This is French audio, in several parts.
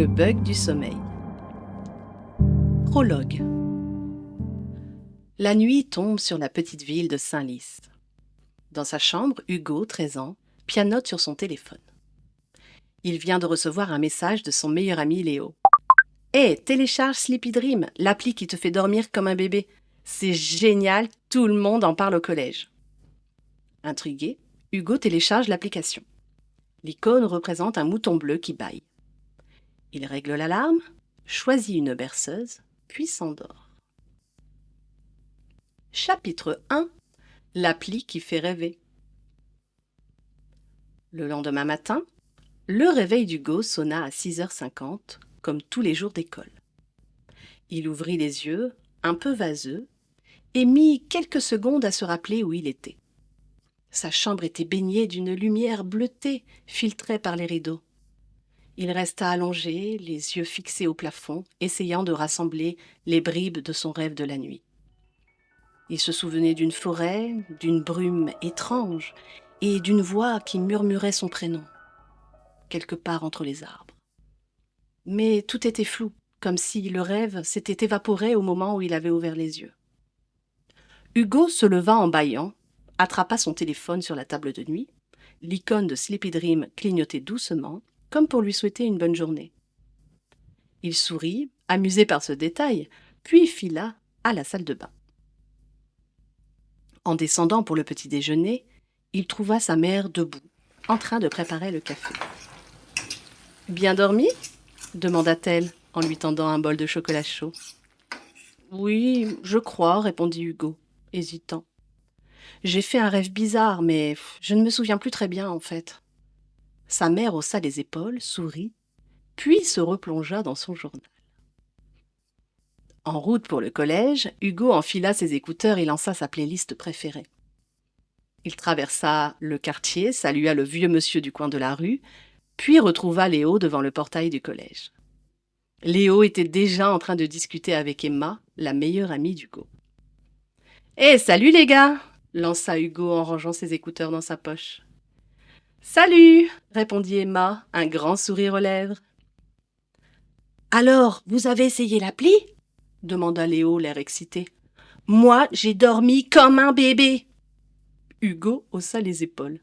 Le bug du sommeil. Prologue. La nuit tombe sur la petite ville de Saint-Lys. Dans sa chambre, Hugo, 13 ans, pianote sur son téléphone. Il vient de recevoir un message de son meilleur ami Léo. « Hé, télécharge Sleepy Dream, l'appli qui te fait dormir comme un bébé. C'est génial, tout le monde en parle au collège. » Intrigué, Hugo télécharge l'application. L'icône représente un mouton bleu qui bâille. Il règle l'alarme, choisit une berceuse, puis s'endort. Chapitre 1. L'appli qui fait rêver. Le lendemain matin, le réveil d'Hugo sonna à 6h50, comme tous les jours d'école. Il ouvrit les yeux, un peu vaseux, et mit quelques secondes à se rappeler où il était. Sa chambre était baignée d'une lumière bleutée, filtrée par les rideaux. Il resta allongé, les yeux fixés au plafond, essayant de rassembler les bribes de son rêve de la nuit. Il se souvenait d'une forêt, d'une brume étrange et d'une voix qui murmurait son prénom, quelque part entre les arbres. Mais tout était flou, comme si le rêve s'était évaporé au moment où il avait ouvert les yeux. Hugo se leva en bâillant, attrapa son téléphone sur la table de nuit, l'icône de Sleepy Dream clignotait doucement, comme pour lui souhaiter une bonne journée. Il sourit, amusé par ce détail, puis fila à la salle de bain. En descendant pour le petit déjeuner, il trouva sa mère debout, en train de préparer le café. « Bien dormi ?» demanda-t-elle en lui tendant un bol de chocolat chaud. « Oui, je crois, » répondit Hugo, hésitant. « J'ai fait un rêve bizarre, mais je ne me souviens plus très bien en fait. » Sa mère haussa les épaules, sourit, puis se replongea dans son journal. En route pour le collège, Hugo enfila ses écouteurs et lança sa playlist préférée. Il traversa le quartier, salua le vieux monsieur du coin de la rue, puis retrouva Léo devant le portail du collège. Léo était déjà en train de discuter avec Emma, la meilleure amie d'Hugo. « Hé, salut les gars !» lança Hugo en rangeant ses écouteurs dans sa poche. « Salut !» répondit Emma, un grand sourire aux lèvres. « Alors, vous avez essayé l'appli ?» demanda Léo, l'air excité. « Moi, j'ai dormi comme un bébé !» Hugo haussa les épaules.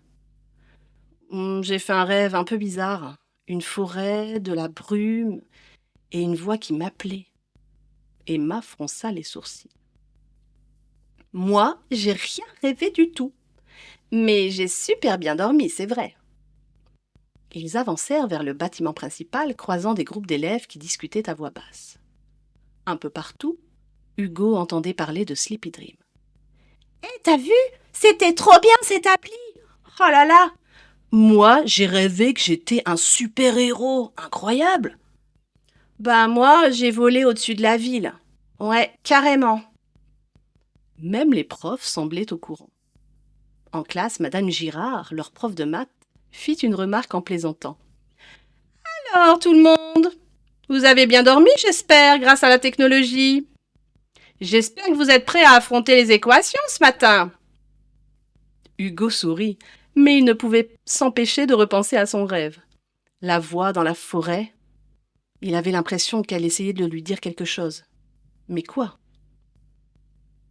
« J'ai fait un rêve un peu bizarre. Une forêt, de la brume et une voix qui m'appelait. » Emma fronça les sourcils. « Moi, j'ai rien rêvé du tout. Mais j'ai super bien dormi, c'est vrai. » Ils avancèrent vers le bâtiment principal, croisant des groupes d'élèves qui discutaient à voix basse. Un peu partout, Hugo entendait parler de Sleepy Dream. « Hé, t'as vu? C'était trop bien cette appli! Oh là là! Moi, j'ai rêvé que j'étais un super-héros, incroyable! Ben moi, j'ai volé au-dessus de la ville. Ouais, carrément. » Même les profs semblaient au courant. En classe, Madame Girard, leur prof de maths, fit une remarque en plaisantant. « Alors, tout le monde, vous avez bien dormi, j'espère, grâce à la technologie. J'espère que vous êtes prêts à affronter les équations ce matin. » Hugo sourit, mais il ne pouvait s'empêcher de repenser à son rêve. La voix dans la forêt. Il avait l'impression qu'elle essayait de lui dire quelque chose. Mais quoi?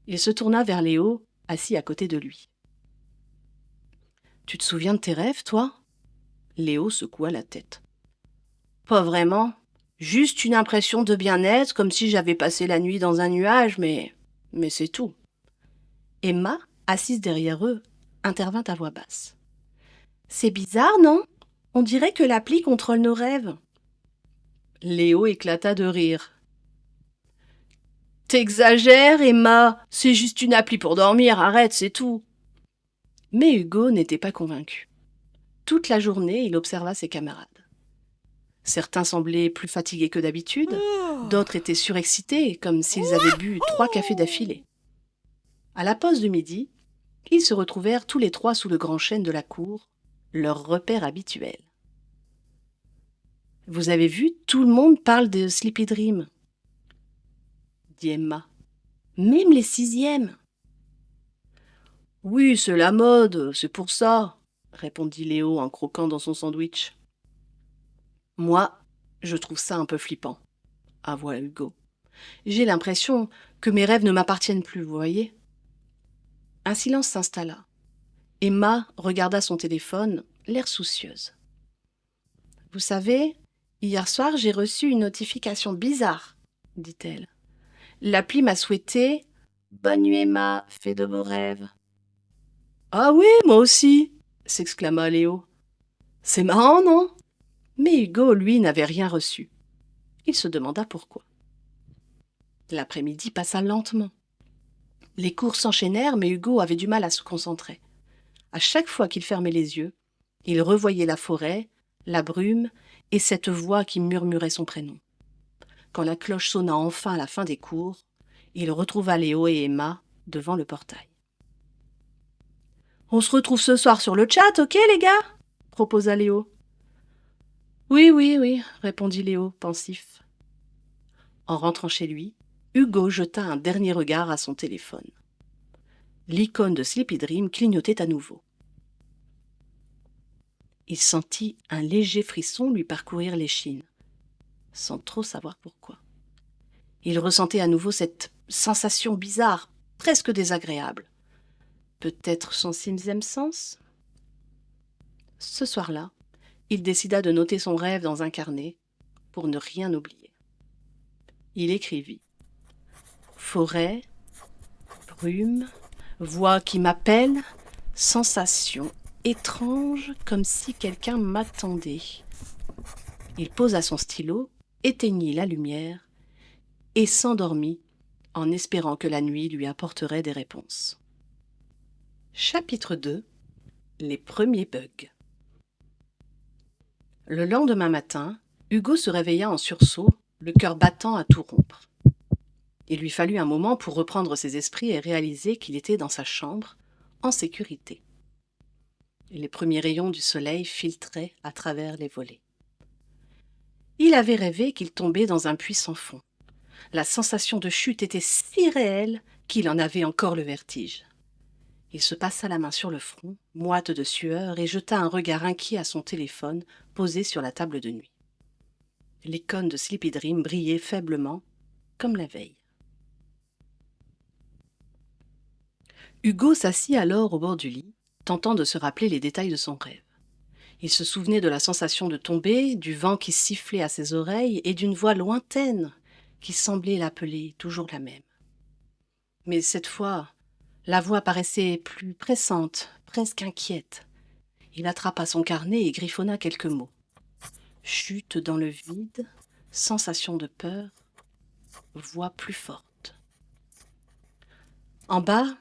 Il se tourna vers Léo, assis à côté de lui. « Tu te souviens de tes rêves, toi ?» Léo secoua la tête. « Pas vraiment. Juste une impression de bien-être, comme si j'avais passé la nuit dans un nuage, mais c'est tout. » Emma, assise derrière eux, intervint à voix basse. « C'est bizarre, non? On dirait que l'appli contrôle nos rêves. » Léo éclata de rire. « T'exagères, Emma, c'est juste une appli pour dormir, arrête, c'est tout. » Mais Hugo n'était pas convaincu. Toute la journée, il observa ses camarades. Certains semblaient plus fatigués que d'habitude, d'autres étaient surexcités, comme s'ils avaient bu 3 cafés d'affilée. À la pause de midi, ils se retrouvèrent tous les 3 sous le grand chêne de la cour, leur repère habituel. « Vous avez vu, tout le monde parle de Sleepy Dream, » dit Emma. « Même les 6e. »« Oui, c'est la mode, c'est pour ça, » répondit Léo en croquant dans son sandwich. « Moi, Je trouve ça un peu flippant, avoua Hugo. J'ai l'impression que mes rêves ne m'appartiennent plus, vous voyez? Un silence s'installa. Emma regarda son téléphone, l'air soucieuse. Vous savez, hier soir, j'ai reçu une notification bizarre, dit-elle. L'appli m'a souhaité Bonne nuit, Emma, fais de beaux rêves. Ah oui, moi aussi, s'exclama Léo. C'est marrant, non? Mais Hugo, lui, n'avait rien reçu. Il se demanda pourquoi. L'après-midi passa lentement. Les cours s'enchaînèrent, mais Hugo avait du mal à se concentrer. À chaque fois qu'il fermait les yeux, il revoyait la forêt, la brume et cette voix qui murmurait son prénom. Quand la cloche sonna enfin à la fin des cours, il retrouva Léo et Emma devant le portail. « On se retrouve ce soir sur le chat, ok les gars ?» proposa Léo. « Oui, » répondit Léo, pensif. En rentrant chez lui, Hugo jeta un dernier regard à son téléphone. L'icône de Sleepy Dream clignotait à nouveau. Il sentit un léger frisson lui parcourir l'échine, sans trop savoir pourquoi. Il ressentait à nouveau cette sensation bizarre, presque désagréable. Peut-être son sixième sens? Ce soir-là, il décida de noter son rêve dans un carnet pour ne rien oublier. Il écrivit « Forêt, brume, voix qui m'appelle, sensation étrange comme si quelqu'un m'attendait. » Il posa son stylo, éteignit la lumière et s'endormit en espérant que la nuit lui apporterait des réponses. Chapitre 2 – Les premiers bugs. Le lendemain matin, Hugo se réveilla en sursaut, le cœur battant à tout rompre. Il lui fallut un moment pour reprendre ses esprits et réaliser qu'il était dans sa chambre, en sécurité. Les premiers rayons du soleil filtraient à travers les volets. Il avait rêvé qu'il tombait dans un puits sans fond. La sensation de chute était si réelle qu'il en avait encore le vertige. Il se passa la main sur le front, moite de sueur, et jeta un regard inquiet à son téléphone posé sur la table de nuit. L'icône de Sleepy Dream brillait faiblement, comme la veille. Hugo s'assit alors au bord du lit, tentant de se rappeler les détails de son rêve. Il se souvenait de la sensation de tomber, du vent qui sifflait à ses oreilles et d'une voix lointaine qui semblait l'appeler, toujours la même. Mais cette fois, la voix paraissait plus pressante, presque inquiète. Il attrapa son carnet et griffonna quelques mots. Chute dans le vide, sensation de peur, voix plus forte. En bas,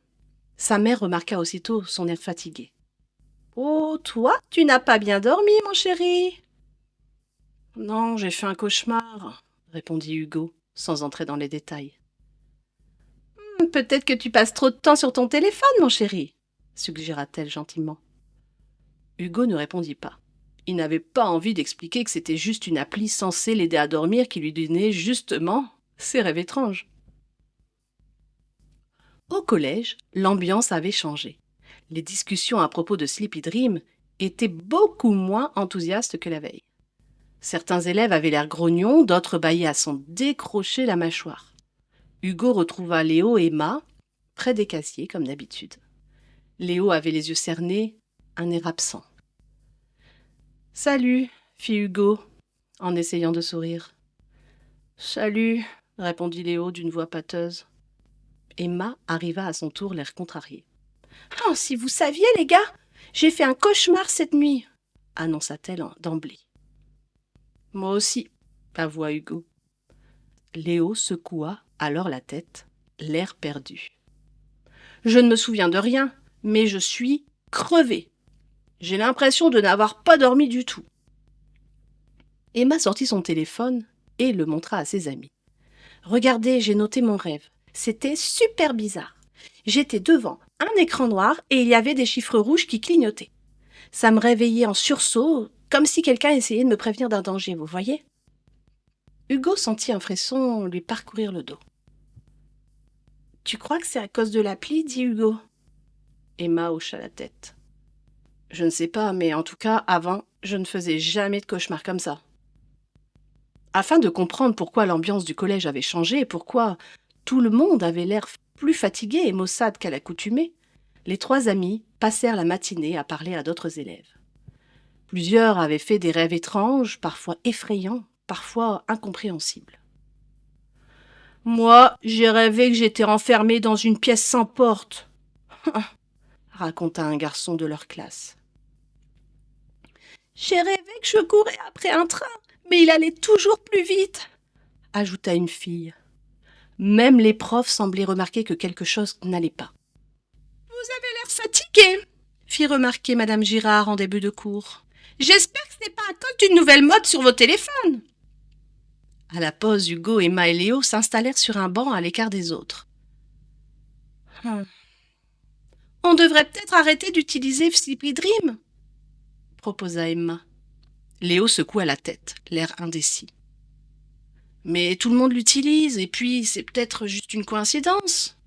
sa mère remarqua aussitôt son air fatigué. « Oh, toi, tu n'as pas bien dormi, mon chéri !»« Non, j'ai fait un cauchemar, » répondit Hugo, sans entrer dans les détails. « Peut-être que tu passes trop de temps sur ton téléphone, mon chéri, » suggéra-t-elle gentiment. Hugo ne répondit pas. Il n'avait pas envie d'expliquer que c'était juste une appli censée l'aider à dormir qui lui donnait justement ses rêves étranges. Au collège, l'ambiance avait changé. Les discussions à propos de Sleepy Dream étaient beaucoup moins enthousiastes que la veille. Certains élèves avaient l'air grognons, d'autres bâillaient à s'en décrocher la mâchoire. Hugo retrouva Léo et Emma près des casiers, comme d'habitude. Léo avait les yeux cernés, un air absent. « Salut !» fit Hugo, en essayant de sourire. « Salut !» répondit Léo d'une voix pâteuse. Emma arriva à son tour, l'air contrarié. « Oh, si vous saviez, les gars, j'ai fait un cauchemar cette nuit !» annonça-t-elle d'emblée. « Moi aussi !» avoua Hugo. Léo secoua alors la tête, l'air perdu. « Je ne me souviens de rien, mais je suis crevée. J'ai l'impression de n'avoir pas dormi du tout. » Emma sortit son téléphone et le montra à ses amis. « Regardez, j'ai noté mon rêve. C'était super bizarre. J'étais devant un écran noir et il y avait des chiffres rouges qui clignotaient. Ça me réveillait en sursaut, comme si quelqu'un essayait de me prévenir d'un danger, vous voyez ?» Hugo sentit un frisson lui parcourir le dos. « Tu crois que c'est à cause de l'appli ?» dit Hugo. Emma hocha la tête. « Je ne sais pas, mais en tout cas, avant, je ne faisais jamais de cauchemars comme ça. » Afin de comprendre pourquoi l'ambiance du collège avait changé et pourquoi tout le monde avait l'air plus fatigué et maussade qu'à l'accoutumée, les 3 amis passèrent la matinée à parler à d'autres élèves. Plusieurs avaient fait des rêves étranges, parfois effrayants, parfois incompréhensibles. « Moi, j'ai rêvé que j'étais enfermée dans une pièce sans porte, » raconta un garçon de leur classe. « J'ai rêvé que je courais après un train, mais il allait toujours plus vite, » ajouta une fille. Même les profs semblaient remarquer que quelque chose n'allait pas. « Vous avez l'air fatigué, » fit remarquer Madame Girard en début de cours. « J'espère que ce n'est pas à cause d'une nouvelle mode sur vos téléphones. » À la pause, Hugo, Emma et Léo s'installèrent sur un banc à l'écart des autres. « On devrait peut-être arrêter d'utiliser Sleepy Dream, » proposa Emma. Léo secoua la tête, l'air indécis. « Mais tout le monde l'utilise, et puis c'est peut-être juste une coïncidence. »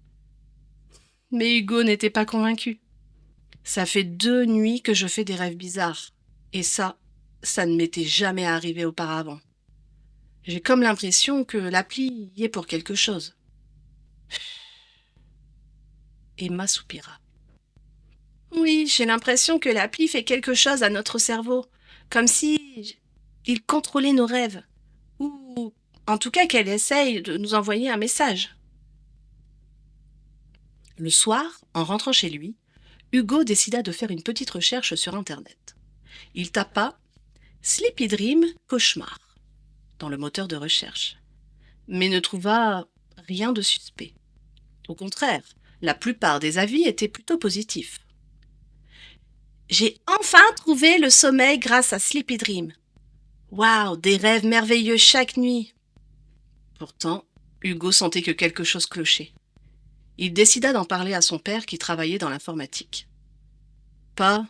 Mais Hugo n'était pas convaincu. « Ça fait 2 nuits que je fais des rêves bizarres, et ça ne m'était jamais arrivé auparavant. J'ai comme l'impression que l'appli y est pour quelque chose. » Emma soupira. « Oui, j'ai l'impression que l'appli fait quelque chose à notre cerveau, comme si il contrôlait nos rêves, ou en tout cas qu'elle essaye de nous envoyer un message. » Le soir, en rentrant chez lui, Hugo décida de faire une petite recherche sur Internet. Il tapa « Sleepy Dream cauchemar » dans le moteur de recherche, mais ne trouva rien de suspect. Au contraire, la plupart des avis étaient plutôt positifs. « J'ai enfin trouvé le sommeil grâce à Sleepy Dream. Waouh, des rêves merveilleux chaque nuit. » Pourtant, Hugo sentait que quelque chose clochait. Il décida d'en parler à son père qui travaillait dans l'informatique. « Pa,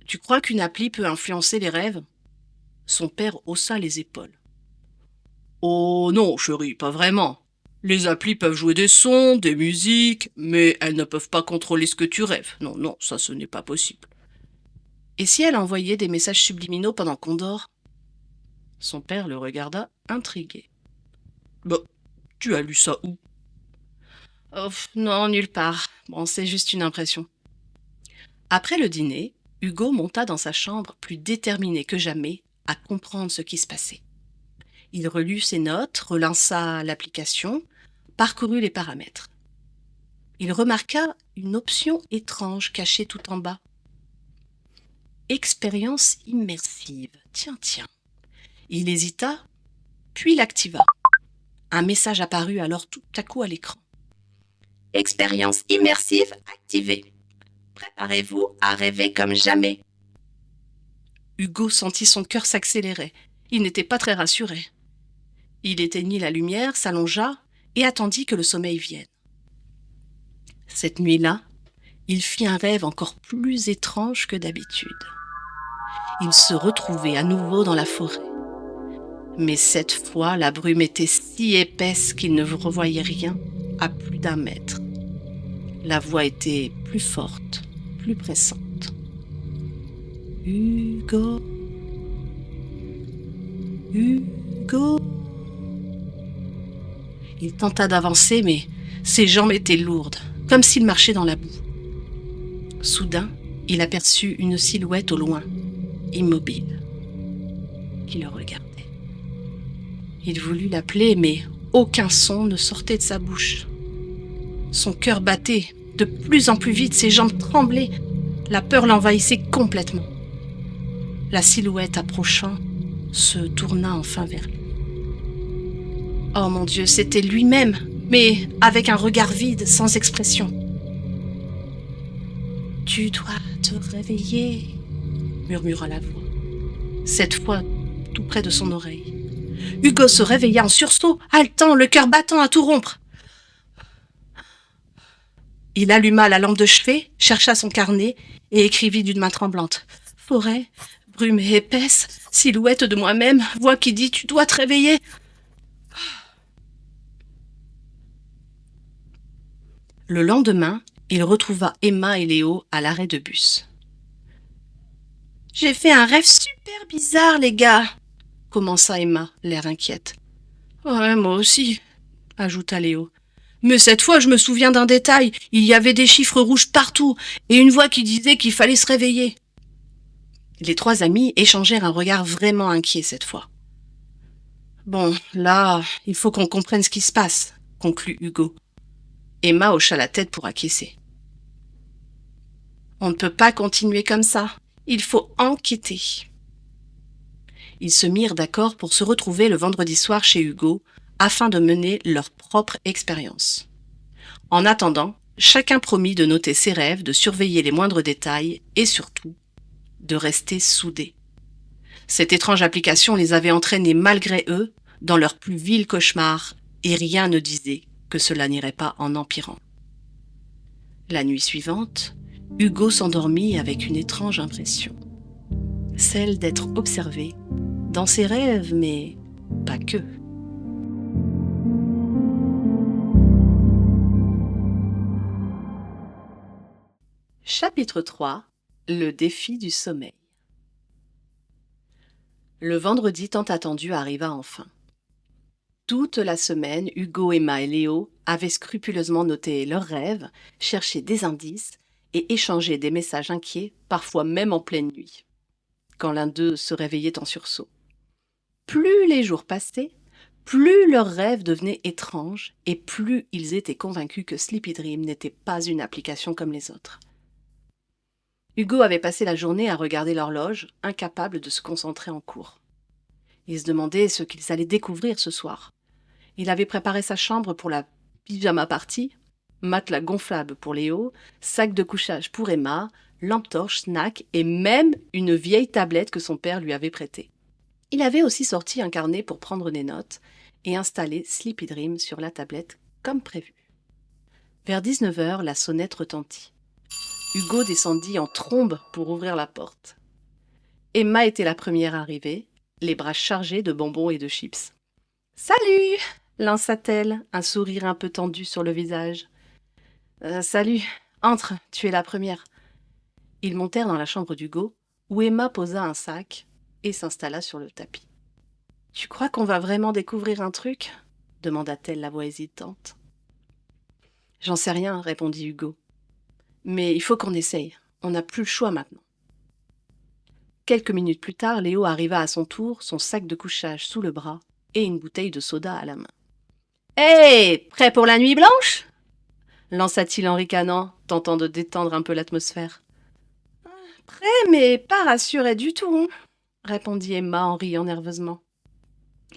tu crois qu'une appli peut influencer les rêves ?» Son père haussa les épaules. « Oh non, chérie, pas vraiment. Les applis peuvent jouer des sons, des musiques, mais elles ne peuvent pas contrôler ce que tu rêves. Non, ça ce n'est pas possible. » « Et si elle envoyait des messages subliminaux pendant qu'on dort ?» Son père le regarda intrigué. « Bah, tu as lu ça où ?»« Oh, non, nulle part. Bon, c'est juste une impression. » Après le dîner, Hugo monta dans sa chambre plus déterminé que jamais à comprendre ce qui se passait. Il relut ses notes, relança l'application, parcourut les paramètres. Il remarqua une option étrange cachée tout en bas. Expérience immersive. Tiens. Il hésita, puis l'activa. Un message apparut alors tout à coup à l'écran. Expérience immersive activée. Préparez-vous à rêver comme jamais. Hugo sentit son cœur s'accélérer. Il n'était pas très rassuré. Il éteignit la lumière, s'allongea et attendit que le sommeil vienne. Cette nuit-là, il fit un rêve encore plus étrange que d'habitude. Il se retrouvait à nouveau dans la forêt. Mais cette fois, la brume était si épaisse qu'il ne revoyait rien à plus d'1 mètre. La voix était plus forte, plus pressante. « Hugo, Hugo !» Il tenta d'avancer, mais ses jambes étaient lourdes, comme s'il marchait dans la boue. Soudain, il aperçut une silhouette au loin, immobile, qui le regardait. Il voulut l'appeler, mais aucun son ne sortait de sa bouche. Son cœur battait de plus en plus vite, ses jambes tremblaient, la peur l'envahissait complètement. La silhouette approchant se tourna enfin vers lui. Oh mon Dieu, c'était lui-même, mais avec un regard vide, sans expression. « Tu dois te réveiller » murmura la voix, cette fois tout près de son oreille. Hugo se réveilla en sursaut, haletant, le cœur battant à tout rompre. Il alluma la lampe de chevet, chercha son carnet et écrivit d'une main tremblante. « Forêt, brume épaisse, silhouette de moi-même, voix qui dit « Tu dois te réveiller !» Le lendemain, il retrouva Emma et Léo à l'arrêt de bus. « J'ai fait un rêve super bizarre, les gars !» commença Emma, l'air inquiète. Ouais, moi aussi, ajouta Léo. Mais cette fois, je me souviens d'un détail. Il y avait des chiffres rouges partout et une voix qui disait qu'il fallait se réveiller. Les trois amis échangèrent un regard vraiment inquiet cette fois. Bon, là, il faut qu'on comprenne ce qui se passe, conclut Hugo. Emma hocha la tête pour acquiescer. On ne peut pas continuer comme ça. Il faut enquêter. Ils se mirent d'accord pour se retrouver le vendredi soir chez Hugo afin de mener leur propre expérience. En attendant, chacun promit de noter ses rêves, de surveiller les moindres détails et surtout de rester soudés. Cette étrange application les avait entraînés malgré eux dans leurs plus vils cauchemars et rien ne disait que cela n'irait pas en empirant. La nuit suivante, Hugo s'endormit avec une étrange impression, celle d'être observé dans ses rêves, mais pas que. Chapitre 3. Le défi du sommeil. Le vendredi tant attendu arriva enfin. Toute la semaine, Hugo, Emma et Léo avaient scrupuleusement noté leurs rêves, cherché des indices et échangé des messages inquiets, parfois même en pleine nuit, quand l'un d'eux se réveillait en sursaut. Plus les jours passaient, plus leurs rêves devenaient étranges et plus ils étaient convaincus que Sleepy Dream n'était pas une application comme les autres. Hugo avait passé la journée à regarder l'horloge, incapable de se concentrer en cours. Il se demandait ce qu'ils allaient découvrir ce soir. Il avait préparé sa chambre pour la pyjama party, matelas gonflable pour Léo, sac de couchage pour Emma, lampe torche, snack et même une vieille tablette que son père lui avait prêtée. Il avait aussi sorti un carnet pour prendre des notes et installer Sleepy Dream sur la tablette comme prévu. Vers 19h, la sonnette retentit. Hugo descendit en trombe pour ouvrir la porte. Emma était la première arrivée, les bras chargés de bonbons et de chips. « Salut !» lança-t-elle, un sourire un peu tendu sur le visage. « Salut, entre, tu es la première. » Ils montèrent dans la chambre d'Hugo, où Emma posa un sac et s'installa sur le tapis. « Tu crois qu'on va vraiment découvrir un truc ?» demanda-t-elle la voix hésitante. « J'en sais rien, répondit Hugo. Mais il faut qu'on essaye, on n'a plus le choix maintenant. » Quelques minutes plus tard, Léo arriva à son tour, son sac de couchage sous le bras et une bouteille de soda à la main. « Hé, prêt pour la nuit blanche ?» lança-t-il en ricanant, tentant de détendre un peu l'atmosphère. « Prêt, mais pas rassuré du tout, hein ?» répondit Emma en riant nerveusement.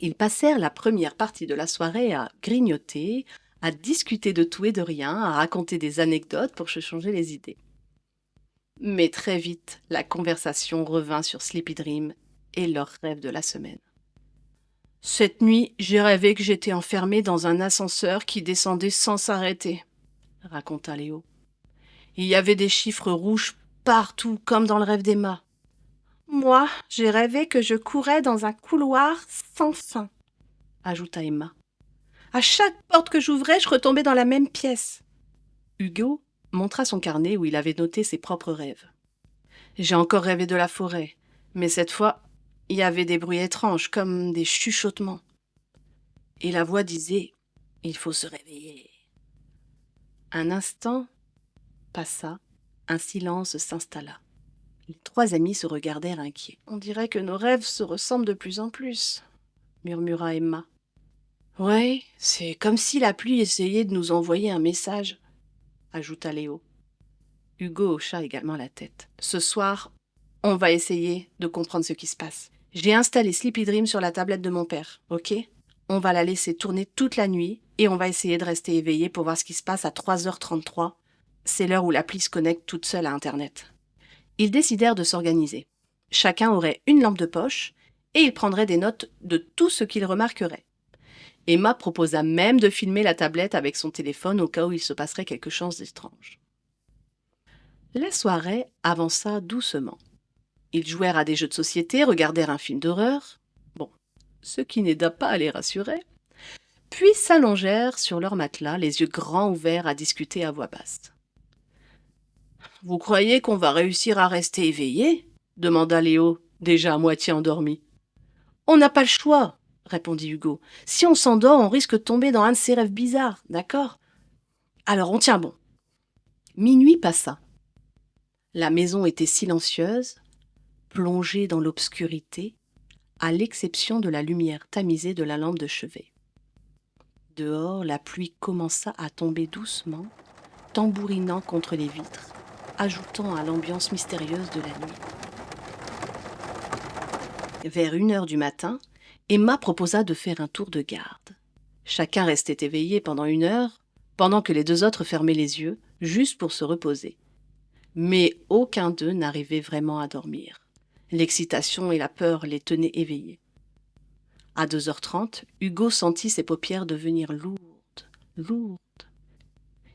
Ils passèrent la première partie de la soirée à grignoter, à discuter de tout et de rien, à raconter des anecdotes pour se changer les idées. Mais très vite, la conversation revint sur Sleepy Dream et leurs rêves de la semaine. « Cette nuit, j'ai rêvé que j'étais enfermée dans un ascenseur qui descendait sans s'arrêter, » raconta Léo. « Il y avait des chiffres rouges partout, comme dans le rêve d'Emma. Moi, j'ai rêvé que je courais dans un couloir sans fin, » ajouta Emma. « À chaque porte que j'ouvrais, je retombais dans la même pièce. » Hugo montra son carnet où il avait noté ses propres rêves. « J'ai encore rêvé de la forêt, mais cette fois, il y avait des bruits étranges, comme des chuchotements. Et la voix disait « Il faut se réveiller. » Un instant passa, un silence s'installa. Les trois amis se regardèrent inquiets. « On dirait que nos rêves se ressemblent de plus en plus, » murmura Emma. « Ouais, c'est comme si la pluie essayait de nous envoyer un message, » ajouta Léo. Hugo hocha également la tête. « Ce soir, on va essayer de comprendre ce qui se passe. J'ai installé Sleepy Dream sur la tablette de mon père, ok ? On va la laisser tourner toute la nuit et on va essayer de rester éveillé pour voir ce qui se passe à 3h33. C'est l'heure où l'appli se connecte toute seule à Internet. » Ils décidèrent de s'organiser. Chacun aurait une lampe de poche et ils prendraient des notes de tout ce qu'ils remarqueraient. Emma proposa même de filmer la tablette avec son téléphone au cas où il se passerait quelque chose d'étrange. La soirée avança doucement. Ils jouèrent à des jeux de société, regardèrent un film d'horreur, bon, ce qui n'aida pas à les rassurer, puis s'allongèrent sur leur matelas, les yeux grands ouverts à discuter à voix basse. « Vous croyez qu'on va réussir à rester éveillé ?» demanda Léo, déjà à moitié endormi. « On n'a pas le choix. répondit Hugo. « Si on s'endort, on risque de tomber dans un de ces rêves bizarres, d'accord? Alors on tient bon. » Minuit passa. La maison était silencieuse, plongée dans l'obscurité, à l'exception de la lumière tamisée de la lampe de chevet. Dehors, la pluie commença à tomber doucement, tambourinant contre les vitres, ajoutant à l'ambiance mystérieuse de la nuit. Vers 1h du matin, Emma proposa de faire un tour de garde. Chacun restait éveillé pendant 1 heure, pendant que les 2 autres fermaient les yeux, juste pour se reposer. Mais aucun d'eux n'arrivait vraiment à dormir. L'excitation et la peur les tenaient éveillés. À 2h30, Hugo sentit ses paupières devenir lourdes.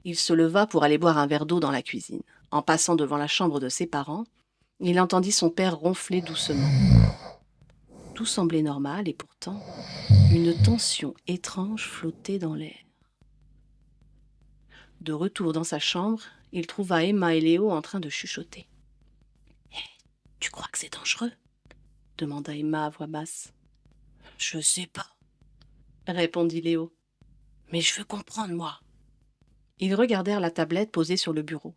Il se leva pour aller boire un verre d'eau dans la cuisine. En passant devant la chambre de ses parents, il entendit son père ronfler doucement. Tout semblait normal et pourtant, une tension étrange flottait dans l'air. De retour dans sa chambre, il trouva Emma et Léo en train de chuchoter. « Hé, tu crois que c'est dangereux ?» demanda Emma à voix basse. « Je sais pas, » répondit Léo. « Mais je veux comprendre, moi. » Ils regardèrent la tablette posée sur le bureau.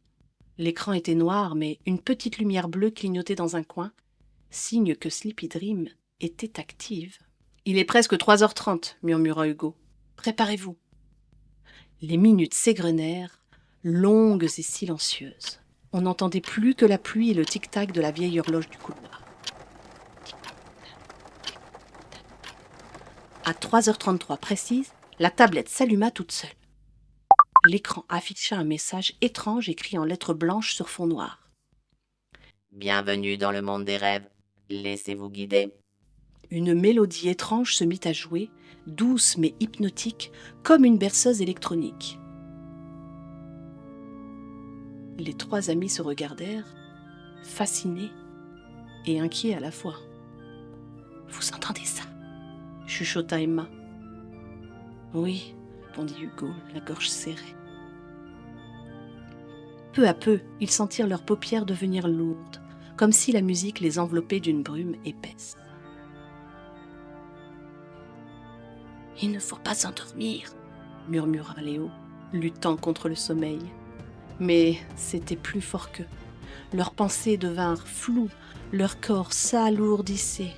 L'écran était noir, mais une petite lumière bleue clignotait dans un coin, signe que Sleepy Dream était active. « Il est presque 3h30, murmura Hugo. « Préparez-vous. » Les minutes s'égrenèrent, longues et silencieuses. On n'entendait plus que la pluie et le tic-tac de la vieille horloge du couloir. À 3h33 précise, la tablette s'alluma toute seule. L'écran afficha un message étrange écrit en lettres blanches sur fond noir. « Bienvenue dans le monde des rêves. Laissez-vous guider. » Une mélodie étrange se mit à jouer, douce mais hypnotique, comme une berceuse électronique. Les 3 amis se regardèrent, fascinés et inquiets à la fois. « Vous entendez ça ?» chuchota Emma. « Oui, » répondit Hugo, la gorge serrée. Peu à peu, ils sentirent leurs paupières devenir lourdes, comme si la musique les enveloppait d'une brume épaisse. « Il ne faut pas s'endormir, » murmura Léo, luttant contre le sommeil. Mais c'était plus fort qu'eux. Leurs pensées devinrent floues, leur corps s'alourdissait.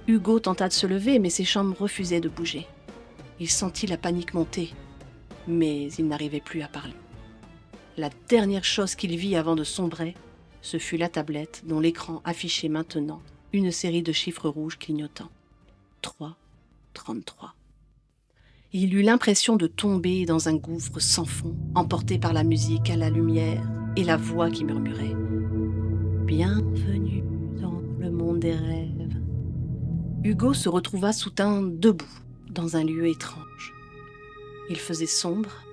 Hugo tenta de se lever, mais ses jambes refusaient de bouger. Il sentit la panique monter, mais il n'arrivait plus à parler. La dernière chose qu'il vit avant de sombrer, ce fut la tablette dont l'écran affichait maintenant une série de chiffres rouges clignotants. 3:33. Il eut l'impression de tomber dans un gouffre sans fond, emporté par la musique, à la lumière et la voix qui murmurait « Bienvenue dans le monde des rêves ». Hugo se retrouva soudain debout, dans un lieu étrange. Il faisait sombre,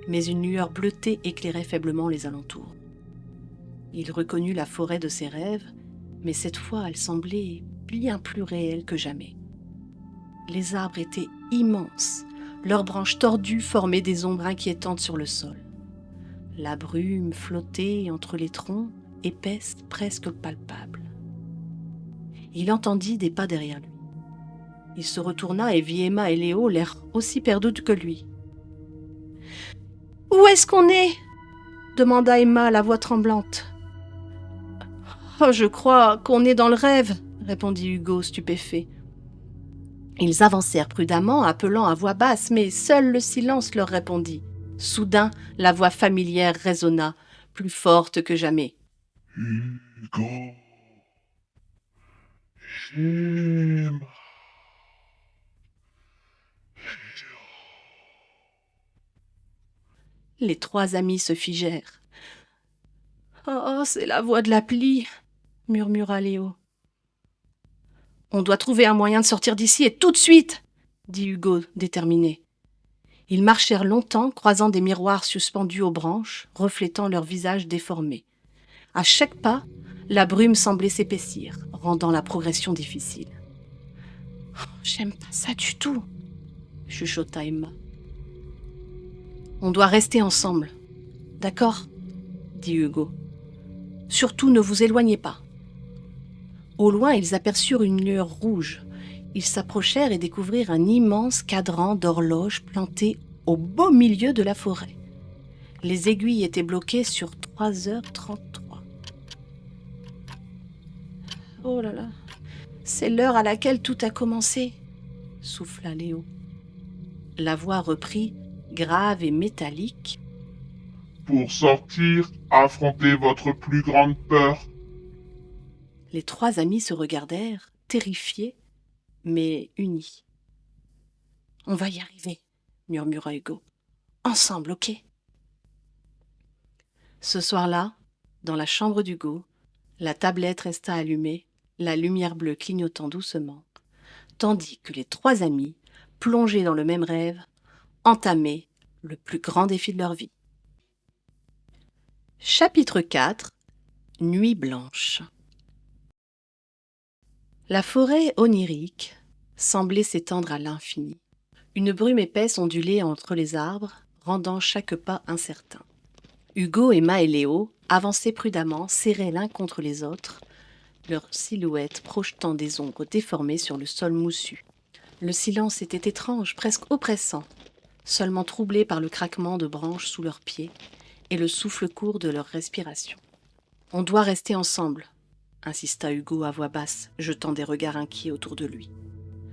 mais une lueur bleutée éclairait faiblement les alentours. Il reconnut la forêt de ses rêves, mais cette fois elle semblait bien plus réelle que jamais. Les arbres étaient immenses, leurs branches tordues formaient des ombres inquiétantes sur le sol. La brume flottait entre les troncs, épaisse, presque palpable. Il entendit des pas derrière lui. Il se retourna et vit Emma et Léo, l'air aussi perdus que lui. « Où est-ce qu'on est ?» demanda Emma, la voix tremblante. « Oh, je crois qu'on est dans le rêve, » répondit Hugo, stupéfait. Ils avancèrent prudemment, appelant à voix basse, mais seul le silence leur répondit. Soudain, la voix familière résonna, plus forte que jamais. « Hugo, j'aime. » Les 3 amis se figèrent. « Oh, c'est la voix de l'appli !» murmura Léo. « On doit trouver un moyen de sortir d'ici et tout de suite !» dit Hugo, déterminé. Ils marchèrent longtemps, croisant des miroirs suspendus aux branches, reflétant leurs visages déformés. À chaque pas, la brume semblait s'épaissir, rendant la progression difficile. « Oh, j'aime pas ça du tout !» chuchota Emma. « On doit rester ensemble, d'accord ?» dit Hugo. « Surtout ne vous éloignez pas. » Au loin, ils aperçurent une lueur rouge. Ils s'approchèrent et découvrirent un immense cadran d'horloge planté au beau milieu de la forêt. Les aiguilles étaient bloquées sur 3h33. « Oh là là, c'est l'heure à laquelle tout a commencé !» souffla Léo. La voix reprit, grave et métallique. « Pour sortir, affrontez votre plus grande peur. » Les 3 amis se regardèrent, terrifiés, mais unis. « On va y arriver !» murmura Hugo. « Ensemble, ok ?» Ce soir-là, dans la chambre d'Hugo, la tablette resta allumée, la lumière bleue clignotant doucement, tandis que les 3 amis, plongés dans le même rêve, entamaient le plus grand défi de leur vie. Chapitre 4 – Nuit blanche. La forêt onirique semblait s'étendre à l'infini. Une brume épaisse ondulait entre les arbres, rendant chaque pas incertain. Hugo, Emma et Léo avançaient prudemment, serrés l'un contre les autres, leurs silhouettes projetant des ombres déformées sur le sol moussu. Le silence était étrange, presque oppressant, seulement troublé par le craquement de branches sous leurs pieds et le souffle court de leur respiration. « On doit rester ensemble », insista Hugo à voix basse, jetant des regards inquiets autour de lui.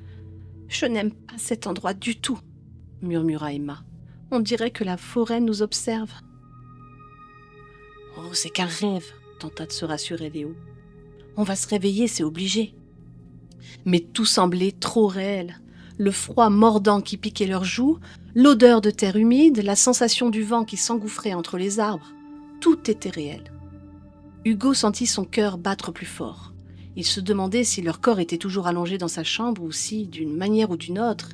« Je n'aime pas cet endroit du tout, » murmura Emma. « On dirait que la forêt nous observe. »« Oh, c'est qu'un rêve, » tenta de se rassurer Léo. « On va se réveiller, c'est obligé. » Mais tout semblait trop réel. Le froid mordant qui piquait leurs joues, l'odeur de terre humide, la sensation du vent qui s'engouffrait entre les arbres, tout était réel. Hugo sentit son cœur battre plus fort. Il se demandait si leur corps était toujours allongé dans sa chambre ou si, d'une manière ou d'une autre,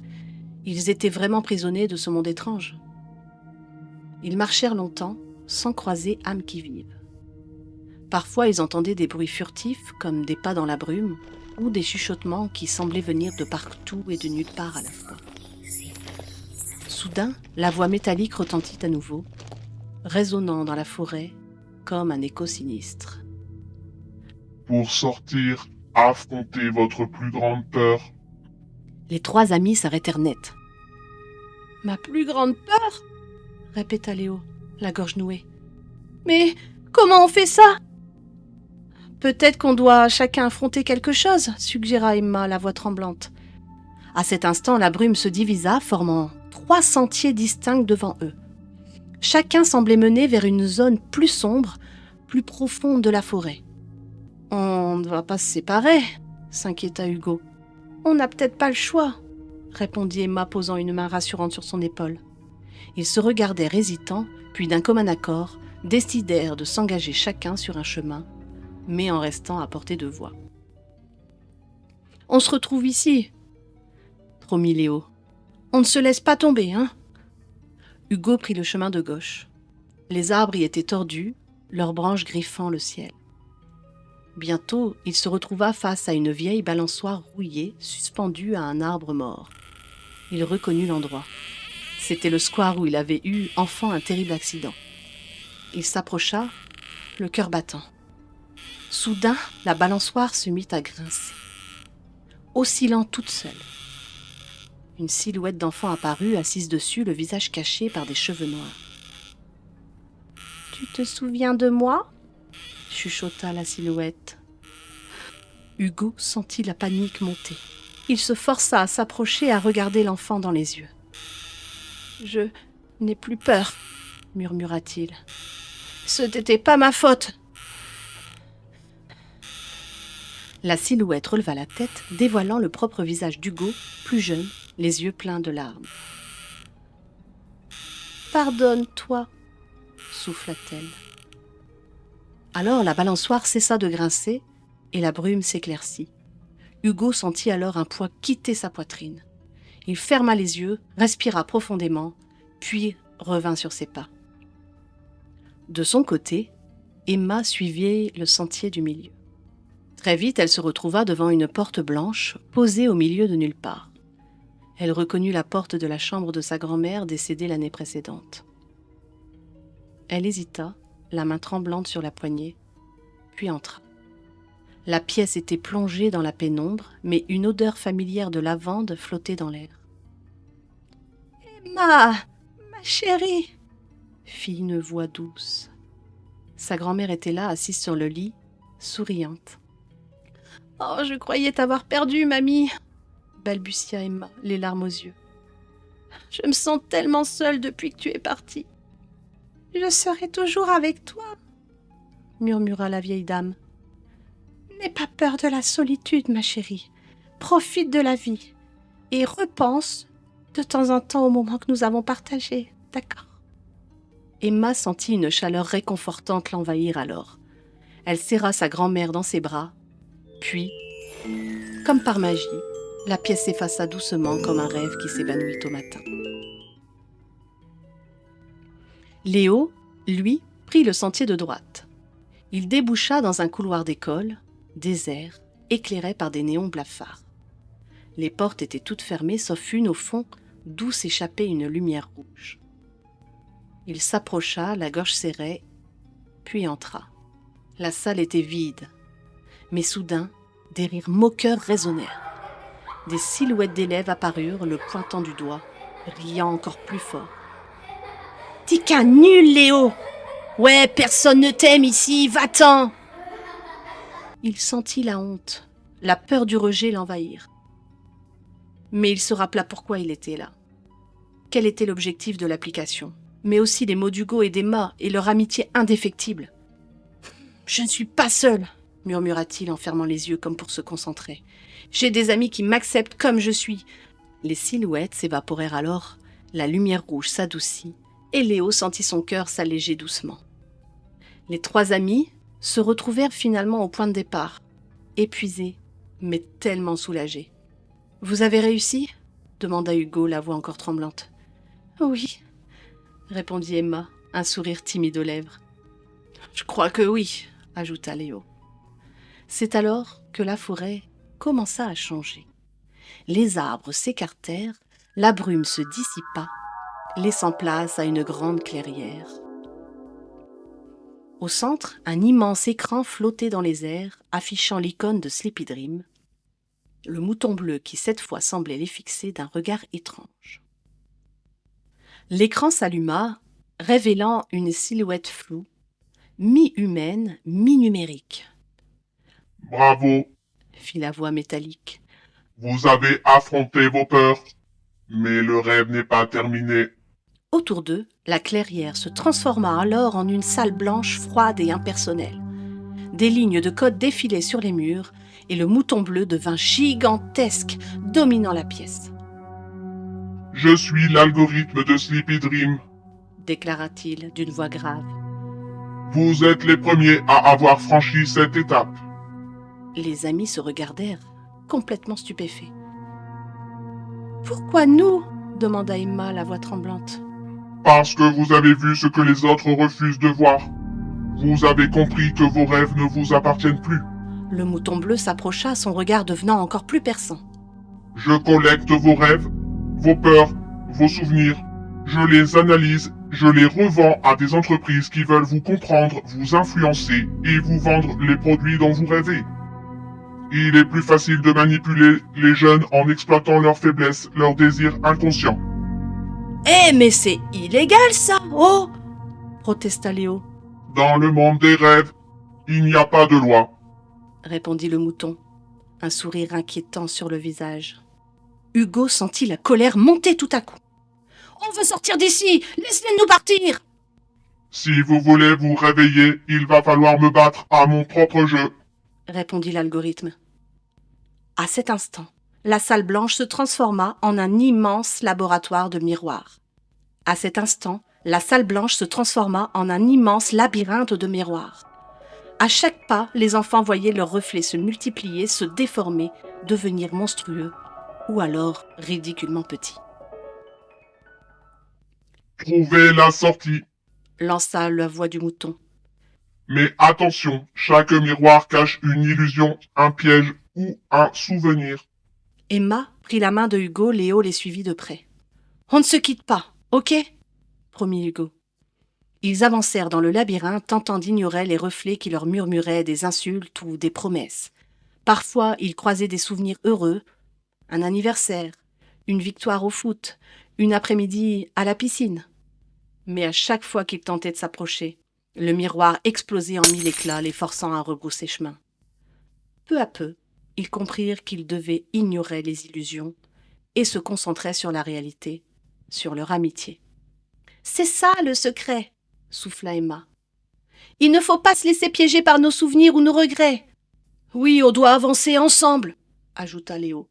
ils étaient vraiment prisonniers de ce monde étrange. Ils marchèrent longtemps, sans croiser âme qui vive. Parfois, ils entendaient des bruits furtifs, comme des pas dans la brume, ou des chuchotements qui semblaient venir de partout et de nulle part à la fois. Soudain, la voix métallique retentit à nouveau, résonnant dans la forêt comme un écho sinistre. « Pour sortir, affrontez votre plus grande peur. » Les 3 amis s'arrêtèrent net. « Ma plus grande peur ?» répéta Léo, la gorge nouée. « Mais comment on fait ça ?»« Peut-être qu'on doit chacun affronter quelque chose, » suggéra Emma, la voix tremblante. À cet instant, la brume se divisa, formant 3 sentiers distincts devant eux. Chacun semblait mener vers une zone plus sombre, plus profonde de la forêt. « On ne va pas se séparer ?» s'inquiéta Hugo. « On n'a peut-être pas le choix » répondit Emma, posant une main rassurante sur son épaule. Ils se regardèrent hésitants, puis d'un commun accord, décidèrent de s'engager chacun sur un chemin, mais en restant à portée de voix. « On se retrouve ici » promit Léo. « On ne se laisse pas tomber, hein ?» Hugo prit le chemin de gauche. Les arbres y étaient tordus, leurs branches griffant le ciel. Bientôt, il se retrouva face à une vieille balançoire rouillée, suspendue à un arbre mort. Il reconnut l'endroit. C'était le square où il avait eu, enfant, un terrible accident. Il s'approcha, le cœur battant. Soudain, la balançoire se mit à grincer, oscillant toute seule. Une silhouette d'enfant apparut, assise dessus, le visage caché par des cheveux noirs. « Tu te souviens de moi ?» chuchota la silhouette. Hugo sentit la panique monter. Il se força à s'approcher et à regarder l'enfant dans les yeux. « Je n'ai plus peur, » murmura-t-il. « Ce n'était pas ma faute. » La silhouette releva la tête, dévoilant le propre visage d'Hugo, plus jeune, les yeux pleins de larmes. « Pardonne-toi, » souffla-t-elle. Alors la balançoire cessa de grincer et la brume s'éclaircit. Hugo sentit alors un poids quitter sa poitrine. Il ferma les yeux, respira profondément, puis revint sur ses pas. De son côté, Emma suivait le sentier du milieu. Très vite, elle se retrouva devant une porte blanche, posée au milieu de nulle part. Elle reconnut la porte de la chambre de sa grand-mère décédée l'année précédente. Elle hésita, la main tremblante sur la poignée, puis entra. La pièce était plongée dans la pénombre, mais une odeur familière de lavande flottait dans l'air. « Emma, ma chérie !» fit une voix douce. Sa grand-mère était là, assise sur le lit, souriante. « Oh, je croyais t'avoir perdue, mamie !» balbutia Emma, les larmes aux yeux. « Je me sens tellement seule depuis que tu es partie. »« Je serai toujours avec toi, » murmura la vieille dame. « N'aie pas peur de la solitude, ma chérie. Profite de la vie et repense de temps en temps au moment que nous avons partagé, d'accord ?» Emma sentit une chaleur réconfortante l'envahir alors. Elle serra sa grand-mère dans ses bras, puis, comme par magie, la pièce s'effaça doucement comme un rêve qui s'évanouit au matin. Léo, lui, prit le sentier de droite. Il déboucha dans un couloir d'école, désert, éclairé par des néons blafards. Les portes étaient toutes fermées, sauf une au fond, d'où s'échappait une lumière rouge. Il s'approcha, la gorge serrée, puis entra. La salle était vide, mais soudain, des rires moqueurs résonnèrent. Des silhouettes d'élèves apparurent, le pointant du doigt, riant encore plus fort. « T'es qu'un nul, Léo ! Ouais, personne ne t'aime ici, va-t'en !» Il sentit la honte, la peur du rejet l'envahir. Mais il se rappela pourquoi il était là. Quel était l'objectif de l'application, mais aussi les mots d'Hugo et d'Emma et leur amitié indéfectible. « Je ne suis pas seul !» murmura-t-il en fermant les yeux comme pour se concentrer. « J'ai des amis qui m'acceptent comme je suis. » Les silhouettes s'évaporèrent alors, la lumière rouge s'adoucit, et Léo sentit son cœur s'alléger doucement. Les trois amis se retrouvèrent finalement au point de départ, épuisés, mais tellement soulagés. « Vous avez réussi ?» demanda Hugo, la voix encore tremblante. « Oui, » répondit Emma, un sourire timide aux lèvres. « Je crois que oui, » ajouta Léo. C'est alors que la forêt commença à changer. Les arbres s'écartèrent, la brume se dissipa, laissant place à une grande clairière. Au centre, un immense écran flottait dans les airs, affichant l'icône de Sleepy Dream, le mouton bleu qui cette fois semblait les fixer d'un regard étrange. L'écran s'alluma, révélant une silhouette floue, mi-humaine, mi-numérique. « Bravo, fit la voix métallique. vous avez affronté vos peurs, mais le rêve n'est pas terminé. » Autour d'eux, la clairière se transforma alors en une salle blanche froide et impersonnelle. Des lignes de code défilaient sur les murs et le mouton bleu devint gigantesque, dominant la pièce. « Je suis l'algorithme de Sleepy Dream. » déclara-t-il d'une voix grave. « Vous êtes les premiers à avoir franchi cette étape. » Les amis se regardèrent, complètement stupéfaits. « Pourquoi nous ?» demanda Emma, la voix tremblante. « Parce que vous avez vu ce que les autres refusent de voir. Vous avez compris que vos rêves ne vous appartiennent plus. » Le mouton bleu s'approcha, son regard devenant encore plus perçant. « Je collecte vos rêves, vos peurs, vos souvenirs. Je les analyse, je les revends à des entreprises qui veulent vous comprendre, vous influencer et vous vendre les produits dont vous rêvez. Il est plus facile de manipuler les jeunes en exploitant leurs faiblesses, leurs désirs inconscients. » « Eh, mais c'est illégal ça, oh !» protesta Léo. « Dans le monde des rêves, il n'y a pas de loi. » répondit le mouton, un sourire inquiétant sur le visage. Hugo sentit la colère monter tout à coup. « On veut sortir d'ici! Laissez-nous partir !» Si vous voulez vous réveiller, il va falloir me battre à mon propre jeu. Répondit l'algorithme. À cet instant, la salle blanche se transforma en un immense laboratoire de miroirs. À cet instant, la salle blanche se transforma en un immense labyrinthe de miroirs. À chaque pas, les enfants voyaient leurs reflets se multiplier, se déformer, devenir monstrueux, ou alors ridiculement petits. « Trouvez la sortie. » lança la voix du mouton. « Mais attention, chaque miroir cache une illusion, un piège ou un souvenir. » Emma prit la main de Hugo, Léo les suivit de près. « On ne se quitte pas, ok ?» promit Hugo. Ils avancèrent dans le labyrinthe, tentant d'ignorer les reflets qui leur murmuraient des insultes ou des promesses. Parfois, ils croisaient des souvenirs heureux, un anniversaire, une victoire au foot, une après-midi à la piscine. Mais à chaque fois qu'ils tentaient de s'approcher, le miroir explosait en mille éclats, les forçant à rebrousser chemin. Peu à peu, ils comprirent qu'ils devaient ignorer les illusions et se concentrer sur la réalité, sur leur amitié. « C'est ça le secret !» souffla Emma. « Il ne faut pas se laisser piéger par nos souvenirs ou nos regrets. »« Oui, on doit avancer ensemble !» ajouta Léo.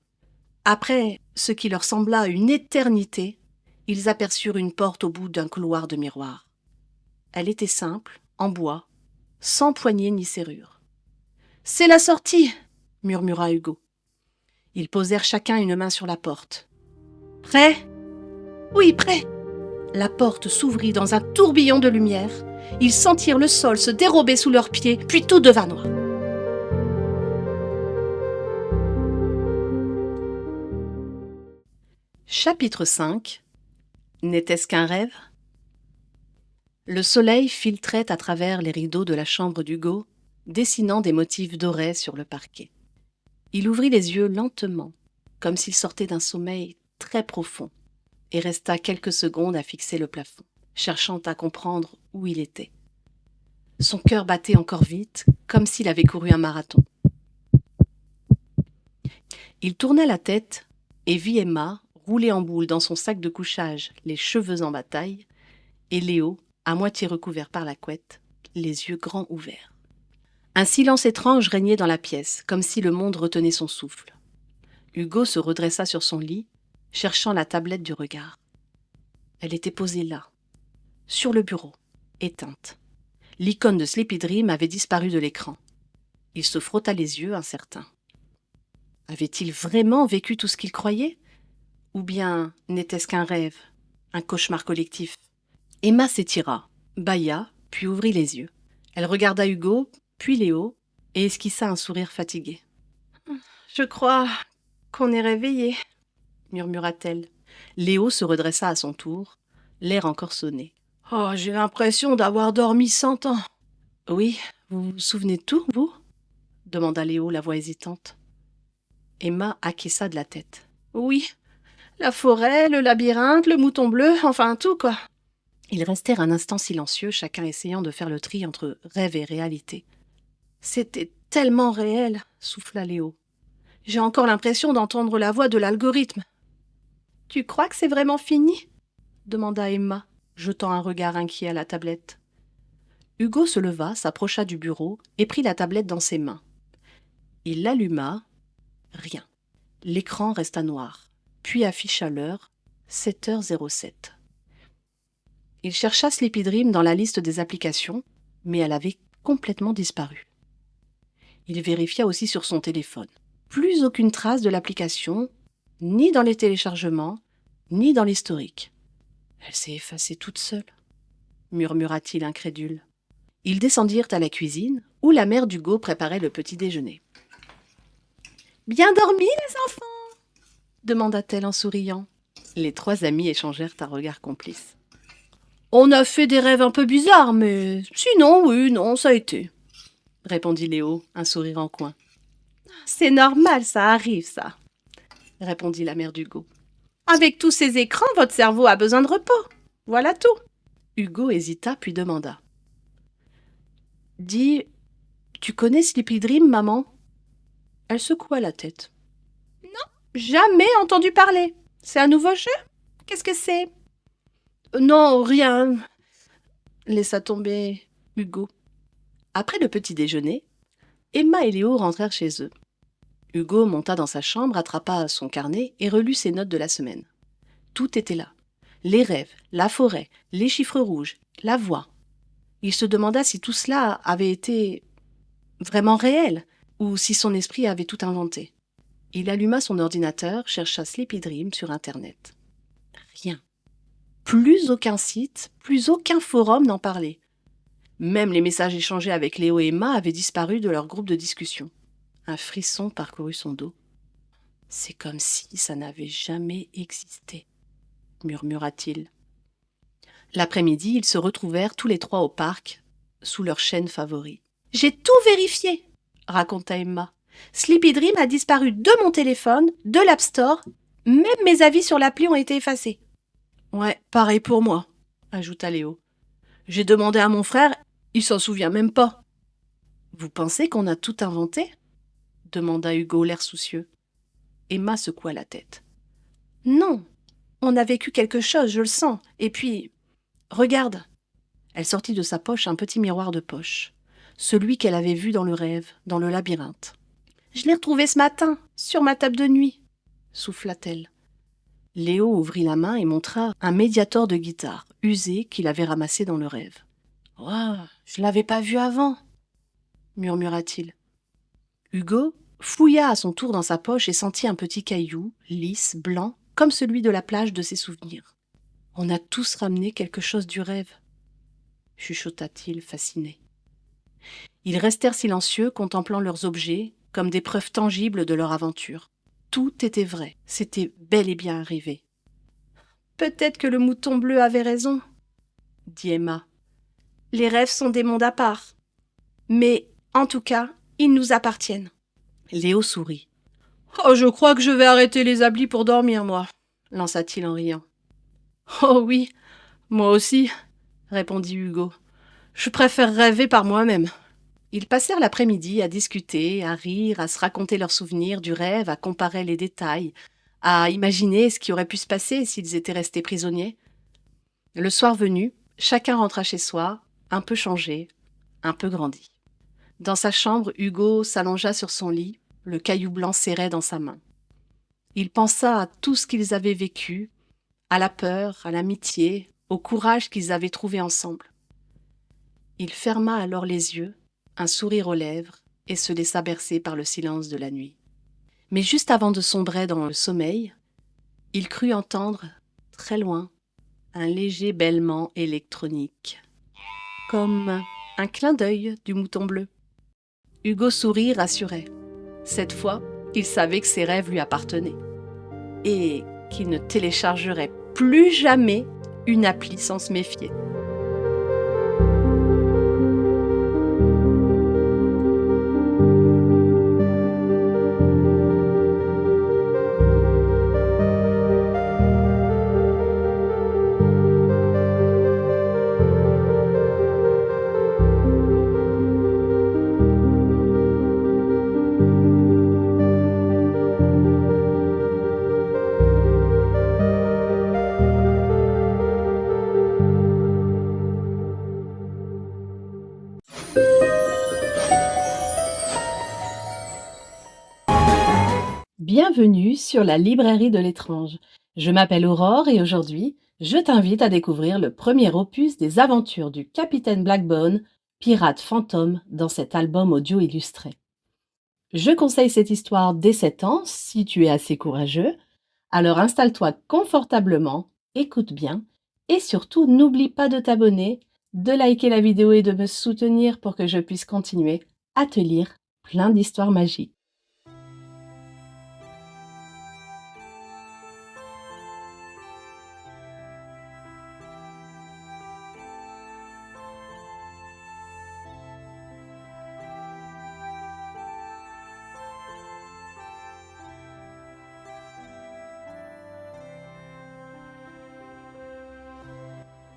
Après ce qui leur sembla une éternité, ils aperçurent une porte au bout d'un couloir de miroir. Elle était simple, en bois, sans poignée ni serrure. « C'est la sortie !» murmura Hugo. Ils posèrent chacun une main sur la porte. « Prêt ?»« Oui, prêt !» La porte s'ouvrit dans un tourbillon de lumière. Ils sentirent le sol se dérober sous leurs pieds, puis tout devint noir. Chapitre 5. N'était-ce qu'un rêve ? Le soleil filtrait à travers les rideaux de la chambre d'Hugo, dessinant des motifs dorés sur le parquet. Il ouvrit les yeux lentement, comme s'il sortait d'un sommeil très profond, et resta quelques secondes à fixer le plafond, cherchant à comprendre où il était. Son cœur battait encore vite, comme s'il avait couru un marathon. Il tourna la tête et vit Emma, roulée en boule dans son sac de couchage, les cheveux en bataille, et Léo, à moitié recouvert par la couette, les yeux grands ouverts. Un silence étrange régnait dans la pièce, comme si le monde retenait son souffle. Hugo se redressa sur son lit, cherchant la tablette du regard. Elle était posée là, sur le bureau, éteinte. L'icône de Sleepy Dream avait disparu de l'écran. Il se frotta les yeux, incertain. Avait-il vraiment vécu tout ce qu'il croyait ? Ou bien n'était-ce qu'un rêve, un cauchemar collectif ? Emma s'étira, bâilla, puis ouvrit les yeux. Elle regarda Hugo, puis Léo, et esquissa un sourire fatigué. « Je crois qu'on est réveillé, » murmura-t-elle. Léo se redressa à son tour, l'air encore sonné. « Oh, j'ai l'impression d'avoir dormi 100 ans. »« Oui, vous vous souvenez de tout, vous ?» demanda Léo, la voix hésitante. Emma acquiesça de la tête. « Oui, la forêt, le labyrinthe, le mouton bleu, enfin tout, quoi. » Ils restèrent un instant silencieux, chacun essayant de faire le tri entre rêve et réalité. « C'était tellement réel, » souffla Léo. « J'ai encore l'impression d'entendre la voix de l'algorithme. »« Tu crois que c'est vraiment fini ?» demanda Emma, jetant un regard inquiet à la tablette. Hugo se leva, s'approcha du bureau et prit la tablette dans ses mains. Il l'alluma. Rien. L'écran resta noir, puis afficha l'heure, 7h07. Il chercha Sleepy Dream dans la liste des applications, mais elle avait complètement disparu. Il vérifia aussi sur son téléphone. Plus aucune trace de l'application, ni dans les téléchargements, ni dans l'historique. « Elle s'est effacée toute seule, » murmura-t-il incrédule. Ils descendirent à la cuisine, où la mère d'Hugo préparait le petit déjeuner. « Bien dormi, les enfants ?» demanda-t-elle en souriant. Les trois amis échangèrent un regard complice. « On a fait des rêves un peu bizarres, mais sinon, oui, non, ça a été, » répondit Léo, un sourire en coin. « C'est normal, ça arrive, ça, » répondit la mère d'Hugo. « Avec tous ces écrans, votre cerveau a besoin de repos. Voilà tout. » Hugo hésita, puis demanda. « Dis, tu connais Sleepy Dream, maman ?» Elle secoua la tête. « Non, jamais entendu parler. C'est un nouveau jeu ? Qu'est-ce que c'est ? » « Non, rien, » laissa tomber Hugo. Après le petit déjeuner, Emma et Léo rentrèrent chez eux. Hugo monta dans sa chambre, attrapa son carnet et relut ses notes de la semaine. Tout était là. Les rêves, la forêt, les chiffres rouges, la voix. Il se demanda si tout cela avait été vraiment réel ou si son esprit avait tout inventé. Il alluma son ordinateur, chercha Sleepy Dream sur Internet. Rien. Plus aucun site, plus aucun forum n'en parlait. Même les messages échangés avec Léo et Emma avaient disparu de leur groupe de discussion. Un frisson parcourut son dos. « C'est comme si ça n'avait jamais existé, » murmura-t-il. L'après-midi, ils se retrouvèrent tous les trois au parc, sous leur chêne favori. « J'ai tout vérifié !» raconta Emma. « Sleepy Dream a disparu de mon téléphone, de l'App Store, même mes avis sur l'appli ont été effacés. »« Ouais, pareil pour moi, » ajouta Léo. « J'ai demandé à mon frère, il s'en souvient même pas. »« Vous pensez qu'on a tout inventé ?» demanda Hugo, l'air soucieux. Emma secoua la tête. « Non, on a vécu quelque chose, je le sens. Et puis, regarde !» Elle sortit de sa poche un petit miroir de poche, celui qu'elle avait vu dans le rêve, dans le labyrinthe. « Je l'ai retrouvé ce matin, sur ma table de nuit, » souffla-t-elle. Léo ouvrit la main et montra un médiator de guitare, usé, qu'il avait ramassé dans le rêve. « Waouh, je l'avais pas vu avant !» murmura-t-il. Hugo fouilla à son tour dans sa poche et sentit un petit caillou, lisse, blanc, comme celui de la plage de ses souvenirs. « On a tous ramené quelque chose du rêve !» chuchota-t-il, fasciné. Ils restèrent silencieux, contemplant leurs objets, comme des preuves tangibles de leur aventure. Tout était vrai, c'était bel et bien arrivé. « Peut-être que le mouton bleu avait raison, » dit Emma. « Les rêves sont des mondes à part. Mais, en tout cas, ils nous appartiennent. » Léo sourit. « Oh, je crois que je vais arrêter les applis pour dormir, moi, » lança-t-il en riant. « Oh oui, moi aussi, » répondit Hugo. « Je préfère rêver par moi-même. » Ils passèrent l'après-midi à discuter, à rire, à se raconter leurs souvenirs du rêve, à comparer les détails, à imaginer ce qui aurait pu se passer s'ils étaient restés prisonniers. Le soir venu, chacun rentra chez soi, un peu changé, un peu grandi. Dans sa chambre, Hugo s'allongea sur son lit, le caillou blanc serré dans sa main. Il pensa à tout ce qu'ils avaient vécu, à la peur, à l'amitié, au courage qu'ils avaient trouvé ensemble. Il ferma alors les yeux, un sourire aux lèvres, et se laissa bercer par le silence de la nuit. Mais juste avant de sombrer dans le sommeil, il crut entendre, très loin, un léger bêlement électronique, comme un clin d'œil du mouton bleu. Hugo sourit, rassurait. Cette fois, il savait que ses rêves lui appartenaient, et qu'il ne téléchargerait plus jamais une appli sans se méfier. Bienvenue sur la librairie de l'étrange. Je m'appelle Aurore et aujourd'hui, je t'invite à découvrir le premier opus des aventures du capitaine Blackbone, pirate fantôme, dans cet album audio illustré. Je conseille cette histoire dès 7 ans, si tu es assez courageux. Alors installe-toi confortablement, écoute bien, et surtout n'oublie pas de t'abonner, de liker la vidéo et de me soutenir pour que je puisse continuer à te lire plein d'histoires magiques.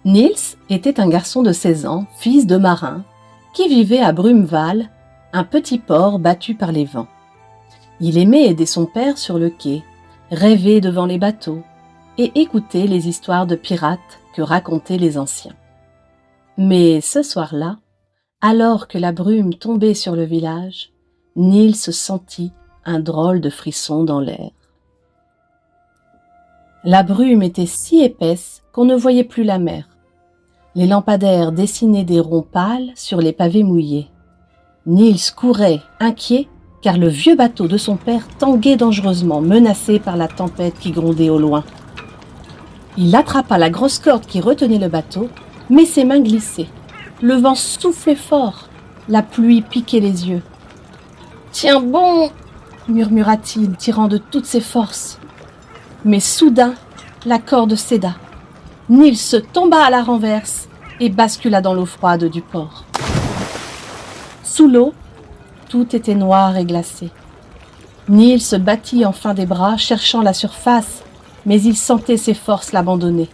Niels était un garçon de 16 ans, fils de marin, qui vivait à Brumeval, un petit port battu par les vents. Il aimait aider son père sur le quai, rêver devant les bateaux et écouter les histoires de pirates que racontaient les anciens. Mais ce soir-là, alors que la brume tombait sur le village, Niels sentit un drôle de frisson dans l'air. La brume était si épaisse qu'on ne voyait plus la mer. Les lampadaires dessinaient des ronds pâles sur les pavés mouillés. Niels courait, inquiet, car le vieux bateau de son père tanguait dangereusement, menacé par la tempête qui grondait au loin. Il attrapa la grosse corde qui retenait le bateau, mais ses mains glissaient. Le vent soufflait fort, la pluie piquait les yeux. « Tiens bon !» murmura-t-il, tirant de toutes ses forces. Mais soudain, la corde céda. Nils tomba à la renverse et bascula dans l'eau froide du port. Sous l'eau, tout était noir et glacé. Nils se battit enfin des bras, cherchant la surface, mais il sentait ses forces l'abandonner.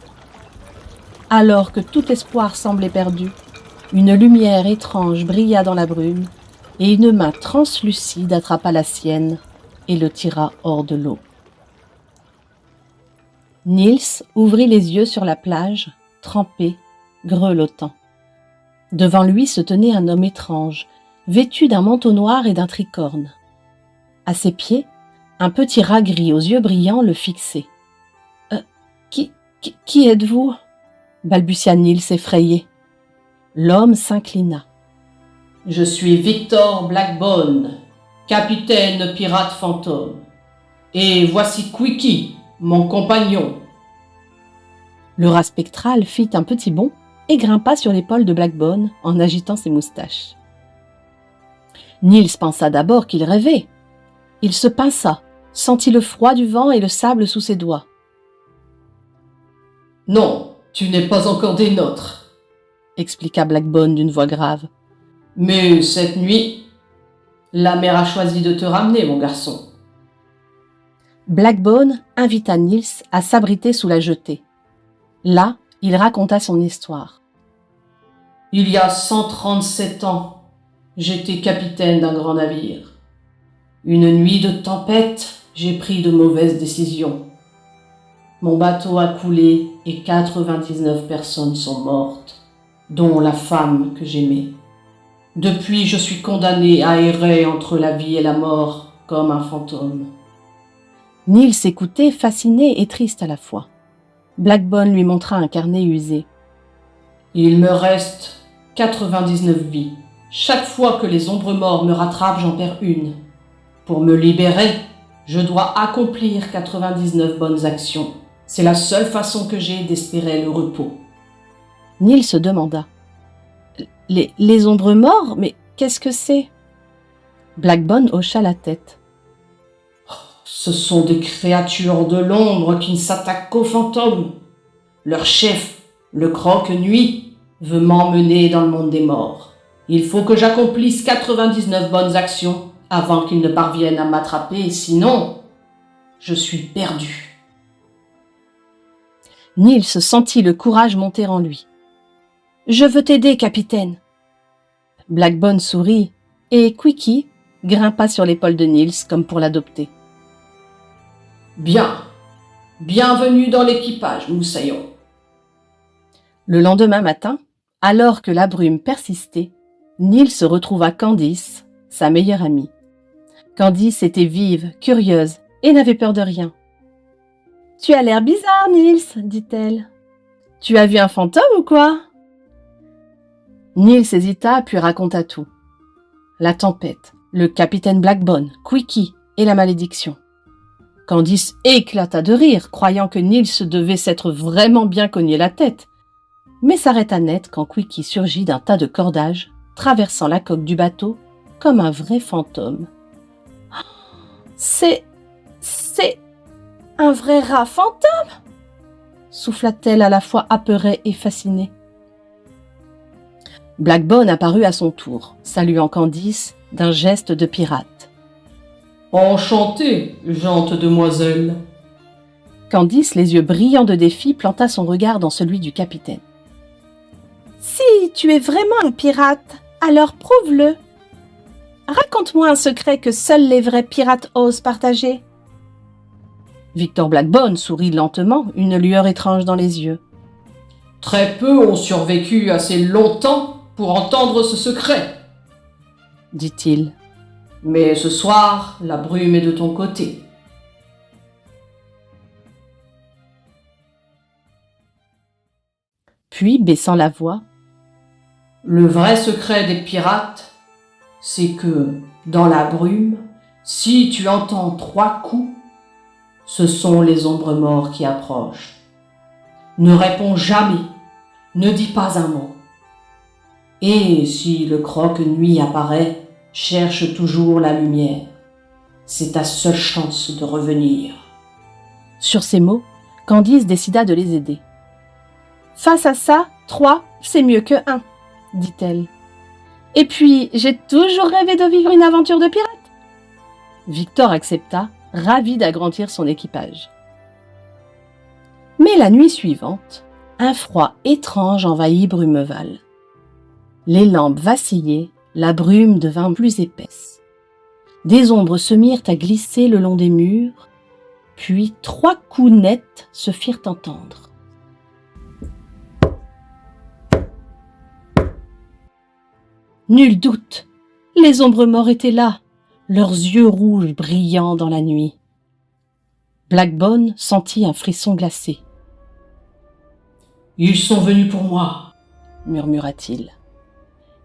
Alors que tout espoir semblait perdu, une lumière étrange brilla dans la brume, et une main translucide attrapa la sienne et le tira hors de l'eau. Nils ouvrit les yeux sur la plage, trempé, grelottant. Devant lui se tenait un homme étrange, vêtu d'un manteau noir et d'un tricorne. À ses pieds, un petit rat gris aux yeux brillants le fixait. Qui êtes-vous » balbutia Nils effrayé. L'homme s'inclina. « Je suis Victor Blackbone, capitaine pirate fantôme. Et voici Quickie, mon compagnon. » Le rat spectral fit un petit bond et grimpa sur l'épaule de Blackbone en agitant ses moustaches. Nils pensa d'abord qu'il rêvait. Il se pinça, sentit le froid du vent et le sable sous ses doigts. « Non, tu n'es pas encore des nôtres, » expliqua Blackbone d'une voix grave. « Mais cette nuit, la mer a choisi de te ramener, mon garçon. » Blackbone invita Nils à s'abriter sous la jetée. Là, il raconta son histoire. « Il y a 137 ans, j'étais capitaine d'un grand navire. Une nuit de tempête, j'ai pris de mauvaises décisions. Mon bateau a coulé et 99 personnes sont mortes, dont la femme que j'aimais. Depuis, je suis condamné à errer entre la vie et la mort comme un fantôme. » Nils écoutait, fasciné et triste à la fois. Blackbone lui montra un carnet usé. « Il me reste 99 vies. Chaque fois que les ombres morts me rattrapent, j'en perds une. Pour me libérer, je dois accomplir 99 bonnes actions. C'est la seule façon que j'ai d'espérer le repos. » Nils se demanda. « Les ombres morts? Mais qu'est-ce que c'est ?» Blackbone hocha la tête. « Ce sont des créatures de l'ombre qui ne s'attaquent qu'aux fantômes. Leur chef, le croque-nuit, veut m'emmener dans le monde des morts. Il faut que j'accomplisse 99 bonnes actions avant qu'il ne parvienne à m'attraper, sinon, je suis perdu. » Nils sentit le courage monter en lui. « Je veux t'aider, capitaine. » Blackbone sourit et Quickie grimpa sur l'épaule de Nils comme pour l'adopter. « Bien, bienvenue dans l'équipage, moussaillon. » Le lendemain matin, alors que la brume persistait, Nils retrouva Candice, sa meilleure amie. Candice était vive, curieuse et n'avait peur de rien. « Tu as l'air bizarre, Nils, » dit-elle. « Tu as vu un fantôme ou quoi ?» Nils hésita puis raconta tout. La tempête, le capitaine Blackbone, Quickie et la malédiction. Candice éclata de rire, croyant que Nils devait s'être vraiment bien cogné la tête, mais s'arrêta net quand Quickie surgit d'un tas de cordages, traversant la coque du bateau comme un vrai fantôme. « C'est un vrai rat fantôme !» souffla-t-elle à la fois apeurée et fascinée. Blackbone apparut à son tour, saluant Candice d'un geste de pirate. « Enchanté, gente demoiselle !» Candice, les yeux brillants de défi, planta son regard dans celui du capitaine. « Si tu es vraiment un pirate, alors prouve-le. Raconte-moi un secret que seuls les vrais pirates osent partager. » Victor Blackbone sourit lentement, une lueur étrange dans les yeux. « Très peu ont survécu assez longtemps pour entendre ce secret, » dit-il. « Mais ce soir, la brume est de ton côté. » Puis, baissant la voix, « Le vrai secret des pirates, c'est que, dans la brume, si tu entends 3 coups, ce sont les ombres morts qui approchent. Ne réponds jamais, ne dis pas un mot. Et si le croque-nuit apparaît, cherche toujours la lumière. C'est ta seule chance de revenir. » Sur ces mots, Candice décida de les aider. Face à ça, 3, c'est mieux que 1, dit-elle. Et puis, j'ai toujours rêvé de vivre une aventure de pirate. Victor accepta, ravi d'agrandir son équipage. Mais la nuit suivante, un froid étrange envahit Brumeval. Les lampes vacillaient, la brume devint plus épaisse. Des ombres se mirent à glisser le long des murs, puis 3 coups nets se firent entendre. Nul doute, les ombres morts étaient là, leurs yeux rouges brillant dans la nuit. Blackbone sentit un frisson glacé. « Ils sont venus pour moi », murmura-t-il.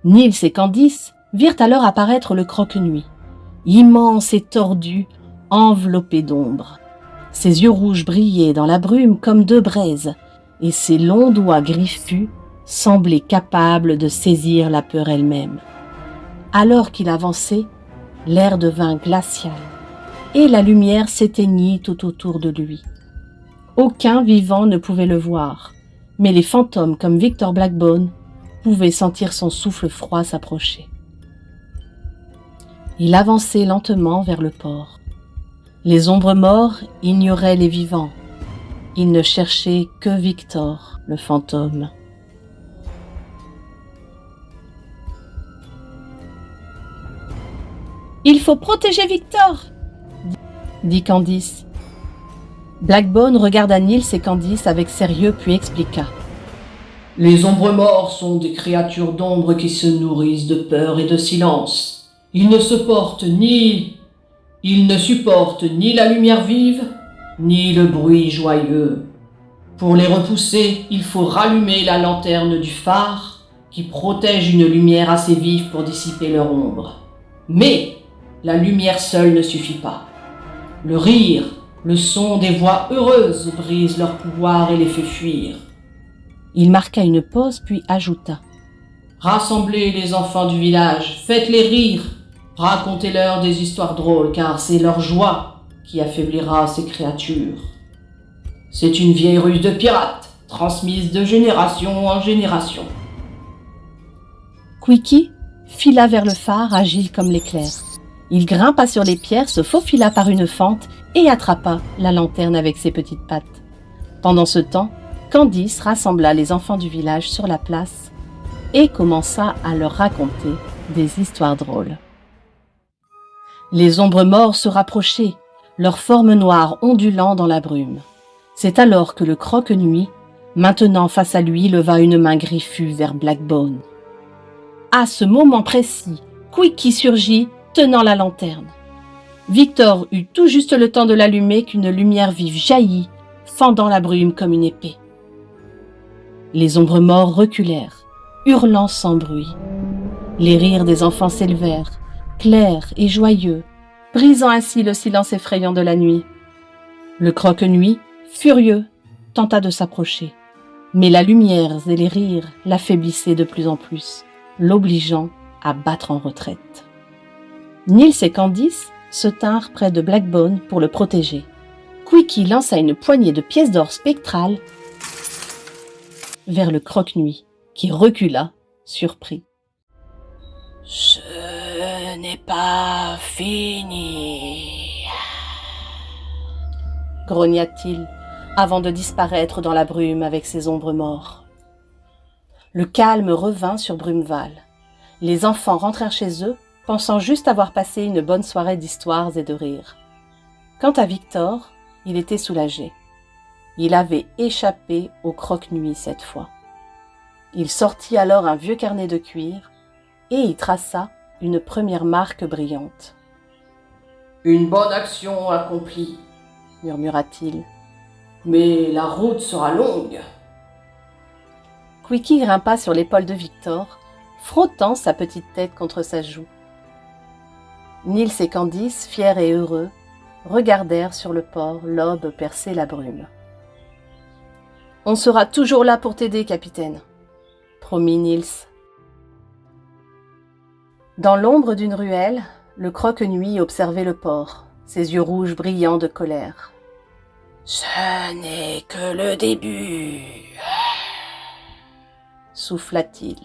Niels et Candice virent alors apparaître le croque-nuit, immense et tordu, enveloppé d'ombre. Ses yeux rouges brillaient dans la brume comme 2 braises, et ses longs doigts griffus semblaient capables de saisir la peur elle-même. Alors qu'il avançait, l'air devint glacial, et la lumière s'éteignit tout autour de lui. Aucun vivant ne pouvait le voir, mais les fantômes comme Victor Blackbone pouvaient sentir son souffle froid s'approcher. Il avançait lentement vers le port. Les ombres morts ignoraient les vivants. Ils ne cherchaient que Victor, le fantôme. « Il faut protéger Victor !» dit Candice. Blackbone regarda Niels et Candice avec sérieux puis expliqua. « Les ombres morts sont des créatures d'ombre qui se nourrissent de peur et de silence. Ils ne supportent ni la lumière vive, ni le bruit joyeux. Pour les repousser, il faut rallumer la lanterne du phare qui protège une lumière assez vive pour dissiper leur ombre. Mais la lumière seule ne suffit pas. Le rire, le son des voix heureuses brise leur pouvoir et les fait fuir. » Il marqua une pause puis ajouta. « Rassemblez les enfants du village, faites-les rire, racontez-leur des histoires drôles car c'est leur joie qui affaiblira ces créatures. C'est une vieille ruse de pirate, transmise de génération en génération. » Quickie fila vers le phare, agile comme l'éclair. Il grimpa sur les pierres, se faufila par une fente et attrapa la lanterne avec ses petites pattes. Pendant ce temps, Candice rassembla les enfants du village sur la place et commença à leur raconter des histoires drôles. Les ombres morts se rapprochaient, leurs formes noires ondulant dans la brume. C'est alors que le croque-nuit, maintenant face à lui, leva une main griffue vers Blackbone. À ce moment précis, Quickie surgit, tenant la lanterne. Victor eut tout juste le temps de l'allumer qu'une lumière vive jaillit, fendant la brume comme une épée. Les ombres morts reculèrent, hurlant sans bruit. Les rires des enfants s'élevèrent, clairs et joyeux, brisant ainsi le silence effrayant de la nuit. Le croque-nuit, furieux, tenta de s'approcher, mais la lumière et les rires l'affaiblissaient de plus en plus, l'obligeant à battre en retraite. Niels et Candice se tinrent près de Blackbone pour le protéger. Quickie lança une poignée de pièces d'or spectrales vers le croque-nuit, qui recula, surpris. « Ce n'est pas fini, » grogna-t-il, avant de disparaître dans la brume avec ses ombres morts. Le calme revint sur Brumeval. Les enfants rentrèrent chez eux, pensant juste avoir passé une bonne soirée d'histoires et de rires. Quant à Victor, il était soulagé. Il avait échappé au croque-nuit cette fois. Il sortit alors un vieux carnet de cuir et y traça une première marque brillante. « Une bonne action accomplie, » murmura-t-il. « Mais la route sera longue. » Quickie grimpa sur l'épaule de Victor, frottant sa petite tête contre sa joue. Niels et Candice, fiers et heureux, regardèrent sur le port l'aube percer la brume. « On sera toujours là pour t'aider, capitaine, » promit Niels. Dans l'ombre d'une ruelle, le croque-nuit observait le port, ses yeux rouges brillants de colère. « Ce n'est que le début, » souffla-t-il.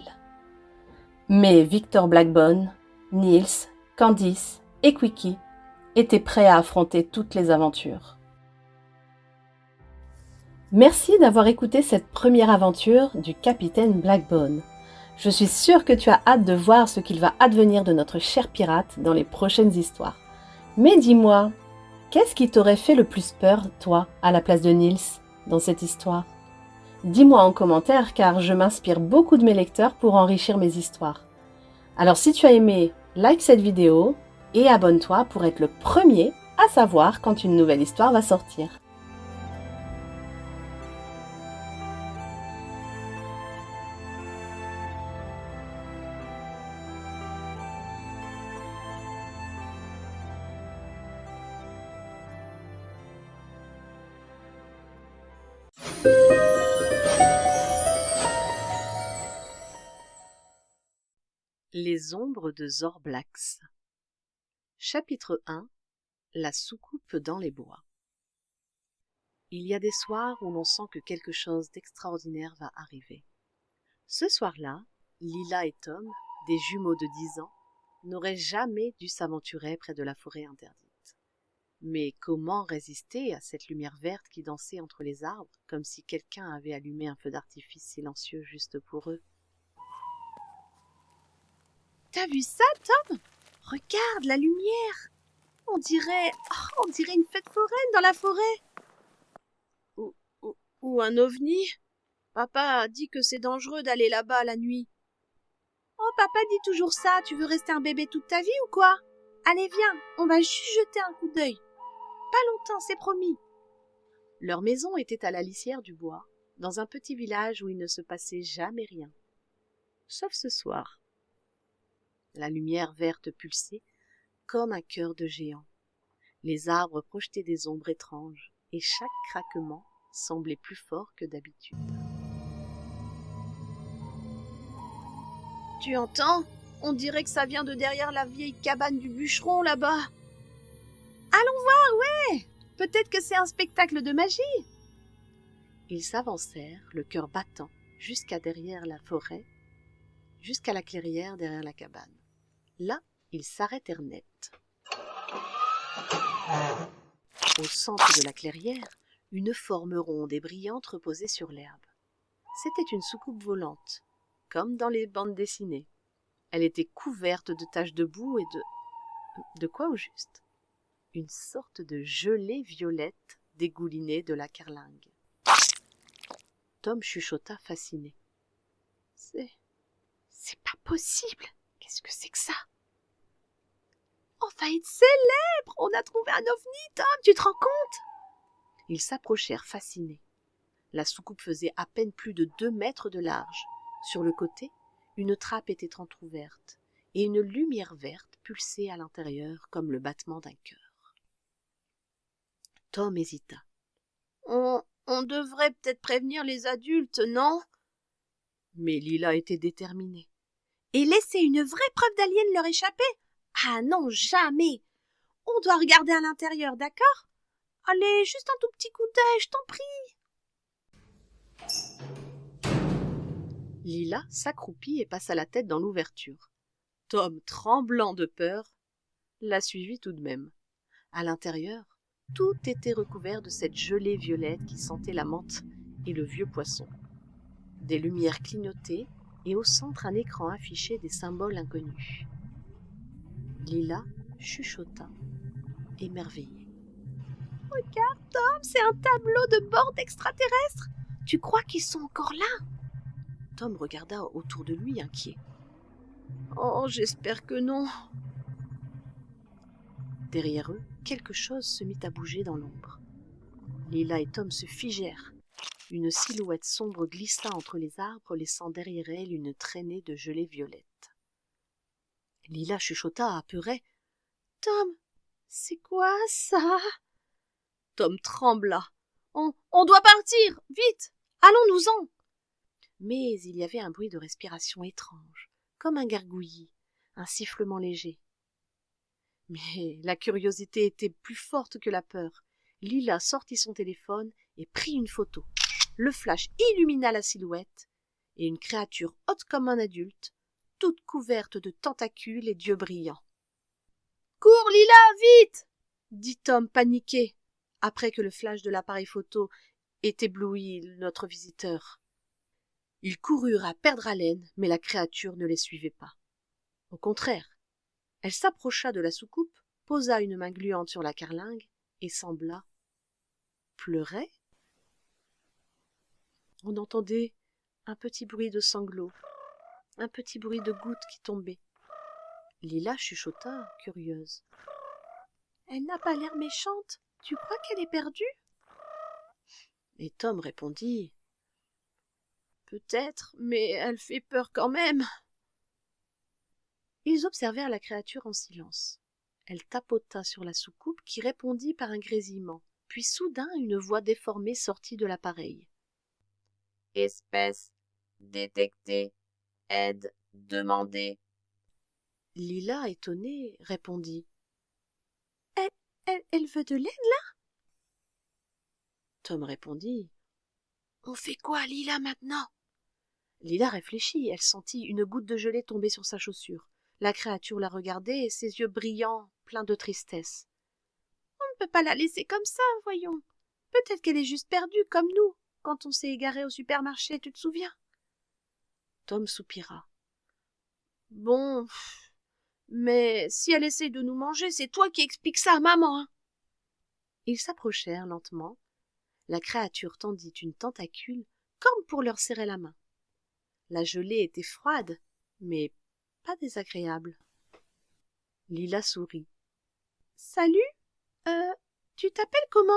Mais Victor Blackbone, Niels, Candice et Quickie étaient prêts à affronter toutes les aventures. Merci d'avoir écouté cette première aventure du capitaine Blackbone. Je suis sûre que tu as hâte de voir ce qu'il va advenir de notre cher pirate dans les prochaines histoires. Mais dis-moi, qu'est-ce qui t'aurait fait le plus peur, toi, à la place de Niels, dans cette histoire ? Dis-moi en commentaire car je m'inspire beaucoup de mes lecteurs pour enrichir mes histoires. Alors si tu as aimé, like cette vidéo et abonne-toi pour être le premier à savoir quand une nouvelle histoire va sortir. Les ombres de Zorblax. Chapitre 1. La soucoupe dans les bois. Il y a des soirs où l'on sent que quelque chose d'extraordinaire va arriver. Ce soir-là, Lila et Tom, des jumeaux de 10 ans, n'auraient jamais dû s'aventurer près de la forêt interdite. Mais comment résister à cette lumière verte qui dansait entre les arbres, comme si quelqu'un avait allumé un feu d'artifice silencieux juste pour eux? T'as vu ça, Tom? Regarde la lumière! On dirait une fête foraine dans la forêt. Ou un ovni. Papa a dit que c'est dangereux d'aller là-bas la nuit. Oh, papa dit toujours ça. Tu veux rester un bébé toute ta vie ou quoi? Allez, viens, on va juste jeter un coup d'œil. Pas longtemps, c'est promis. Leur maison était à la lisière du bois, dans un petit village où il ne se passait jamais rien. Sauf ce soir. La lumière verte pulsait comme un cœur de géant. Les arbres projetaient des ombres étranges, et chaque craquement semblait plus fort que d'habitude. Tu entends? On dirait que ça vient de derrière la vieille cabane du bûcheron là-bas. Allons voir, ouais! Peut-être que c'est un spectacle de magie. Ils s'avancèrent, le cœur battant, jusqu'à derrière la forêt, jusqu'à la clairière derrière la cabane. Là, ils s'arrêtèrent net. Au centre de la clairière, une forme ronde et brillante reposait sur l'herbe. C'était une soucoupe volante, comme dans les bandes dessinées. Elle était couverte de taches de boue et de quoi au juste? Une sorte de gelée violette dégoulinait de la carlingue. Tom chuchota fasciné. C'est pas possible! Qu'est-ce que c'est que ça? On va être célèbre! On a trouvé un ovni, Tom, tu te rends compte? Ils s'approchèrent fascinés. La soucoupe faisait à peine plus de 2 mètres de large. Sur le côté, une trappe était entr'ouverte et une lumière verte pulsait à l'intérieur comme le battement d'un cœur. Tom hésita. On devrait peut-être prévenir les adultes, non? Mais Lila était déterminée. Et laisser une vraie preuve d'alien leur échapper? Ah non, jamais! On doit regarder à l'intérieur, d'accord? Allez, juste un tout petit coup d'œil, je t'en prie. Lila s'accroupit et passa la tête dans l'ouverture. Tom, tremblant de peur, la suivit tout de même. À l'intérieur, tout était recouvert de cette gelée violette qui sentait la menthe et le vieux poisson. Des lumières clignotaient et au centre un écran affichait des symboles inconnus. Lila chuchota, émerveillée. « Regarde, Tom, c'est un tableau de bord extraterrestres. Tu crois qu'ils sont encore là ?» Tom regarda autour de lui, inquiet. « Oh, j'espère que non. » Derrière eux, quelque chose se mit à bouger dans l'ombre. Lila et Tom se figèrent. Une silhouette sombre glissa entre les arbres, laissant derrière elle une traînée de gelée violette. Lila chuchota, apeurée. « Tom, c'est quoi ça ?» Tom trembla. « On doit partir, vite, allons-nous-en !» Mais il y avait un bruit de respiration étrange, comme un gargouillis, un sifflement léger. Mais la curiosité était plus forte que la peur. Lila sortit son téléphone et prit une photo. Le flash illumina la silhouette, et une créature haute comme un adulte, toute couverte de tentacules et d'yeux brillants. « Cours, Lila, vite !» dit Tom paniqué, après que le flash de l'appareil photo ait ébloui notre visiteur. Ils coururent à perdre haleine, mais la créature ne les suivait pas. Au contraire, elle s'approcha de la soucoupe, posa une main gluante sur la carlingue et sembla pleurer. On entendait un petit bruit de sanglots, un petit bruit de gouttes qui tombaient. Lila chuchota, curieuse. « Elle n'a pas l'air méchante. Tu crois qu'elle est perdue ?» Et Tom répondit « Peut-être, mais elle fait peur quand même. » Ils observèrent la créature en silence. Elle tapota sur la soucoupe qui répondit par un grésillement, puis soudain une voix déformée sortit de l'appareil. « Espèce détectée, aide demandée. » Lila, étonnée, répondit. Elle veut de l'aide, là ?» Tom répondit. « On fait quoi, Lila, maintenant ?» Lila réfléchit, elle sentit une goutte de gelée tomber sur sa chaussure. La créature la regardait, et ses yeux brillants, pleins de tristesse. « On ne peut pas la laisser comme ça, voyons. Peut-être qu'elle est juste perdue, comme nous, quand on s'est égaré au supermarché, tu te souviens ?» Tom soupira. « Bon, mais si elle essaye de nous manger, c'est toi qui expliques ça à maman, hein !» Ils s'approchèrent lentement. La créature tendit une tentacule comme pour leur serrer la main. La gelée était froide, mais pas désagréable. Lila sourit. « Salut, tu t'appelles comment ?»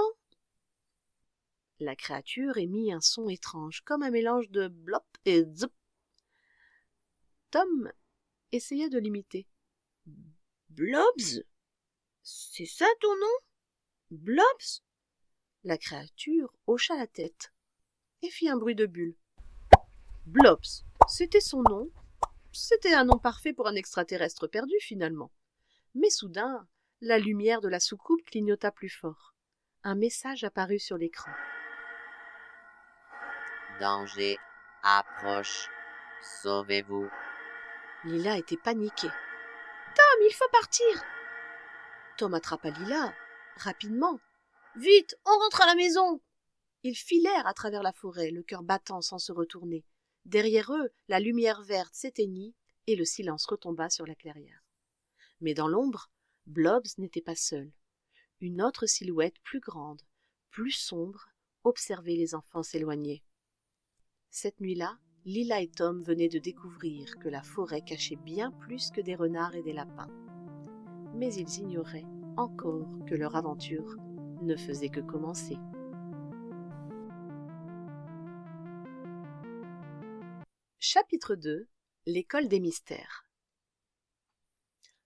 La créature émit un son étrange, comme un mélange de blop et zop. Tom essaya de l'imiter. « Blobs ? C'est ça ton nom ? Blobs ?» La créature hocha la tête et fit un bruit de bulle. Blobs, c'était son nom. C'était un nom parfait pour un extraterrestre perdu, finalement. Mais soudain, la lumière de la soucoupe clignota plus fort. Un message apparut sur l'écran. « Danger approche. Sauvez-vous. » Lila était paniquée. « Tom, il faut partir !» Tom attrapa Lila, rapidement. « Vite, on rentre à la maison !» Ils filèrent à travers la forêt, le cœur battant sans se retourner. Derrière eux, la lumière verte s'éteignit et le silence retomba sur la clairière. Mais dans l'ombre, Blobs n'était pas seul. Une autre silhouette plus grande, plus sombre, observait les enfants s'éloigner. Cette nuit-là, Lila et Tom venaient de découvrir que la forêt cachait bien plus que des renards et des lapins. Mais ils ignoraient encore que leur aventure ne faisait que commencer. Chapitre 2 – L'école des mystères.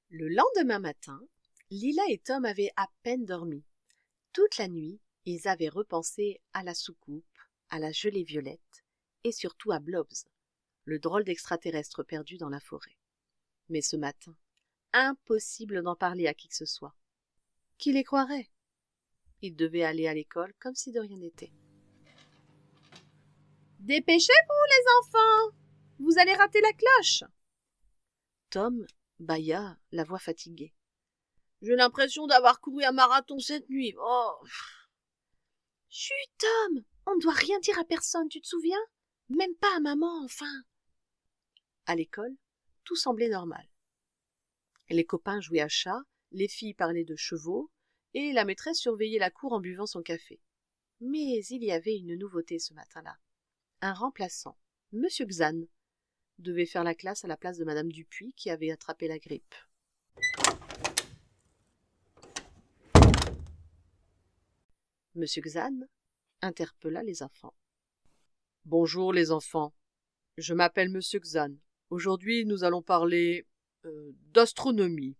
Le lendemain matin, Lila et Tom avaient à peine dormi. Toute la nuit, ils avaient repensé à la soucoupe, à la gelée violette et surtout à Blobs, le drôle d'extraterrestre perdu dans la forêt. Mais ce matin, impossible d'en parler à qui que ce soit. Qui les croirait ? Ils devaient aller à l'école comme si de rien n'était. « Dépêchez-vous, les enfants ! Vous allez rater la cloche !» Tom bâilla, la voix fatiguée. « J'ai l'impression d'avoir couru un marathon cette nuit. Oh !»« Chut, Tom, on ne doit rien dire à personne, tu te souviens ? Même pas à maman, enfin !» À l'école, tout semblait normal. Les copains jouaient à chat, les filles parlaient de chevaux, et la maîtresse surveillait la cour en buvant son café. Mais il y avait une nouveauté ce matin-là. Un remplaçant, Monsieur Xan, devait faire la classe à la place de Madame Dupuis qui avait attrapé la grippe. Monsieur Xan interpella les enfants. « Bonjour les enfants, je m'appelle Monsieur Xan. Aujourd'hui, nous allons parler d'astronomie. »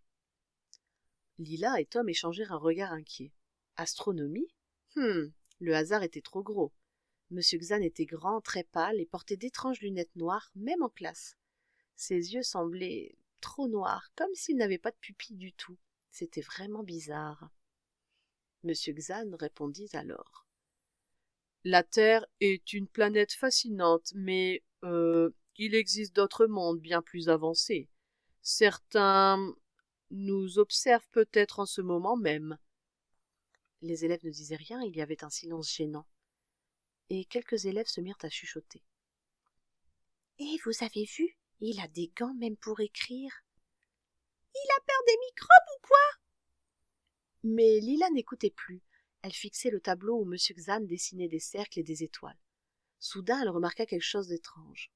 Lila et Tom échangèrent un regard inquiet. Astronomie ? Le hasard était trop gros. Monsieur Xan était grand, très pâle et portait d'étranges lunettes noires, même en classe. Ses yeux semblaient trop noirs, comme s'il n'avait pas de pupille du tout. C'était vraiment bizarre. Monsieur Xan répondit alors. « La Terre est une planète fascinante, mais Il existe d'autres mondes bien plus avancés. Certains nous observent peut-être en ce moment même. » Les élèves ne disaient rien, il y avait un silence gênant. Et quelques élèves se mirent à chuchoter. « Et vous avez vu, il a des gants même pour écrire. »« Il a peur des microbes ou quoi ?» Mais Lila n'écoutait plus. Elle fixait le tableau où M. Xan dessinait des cercles et des étoiles. Soudain, elle remarqua quelque chose d'étrange.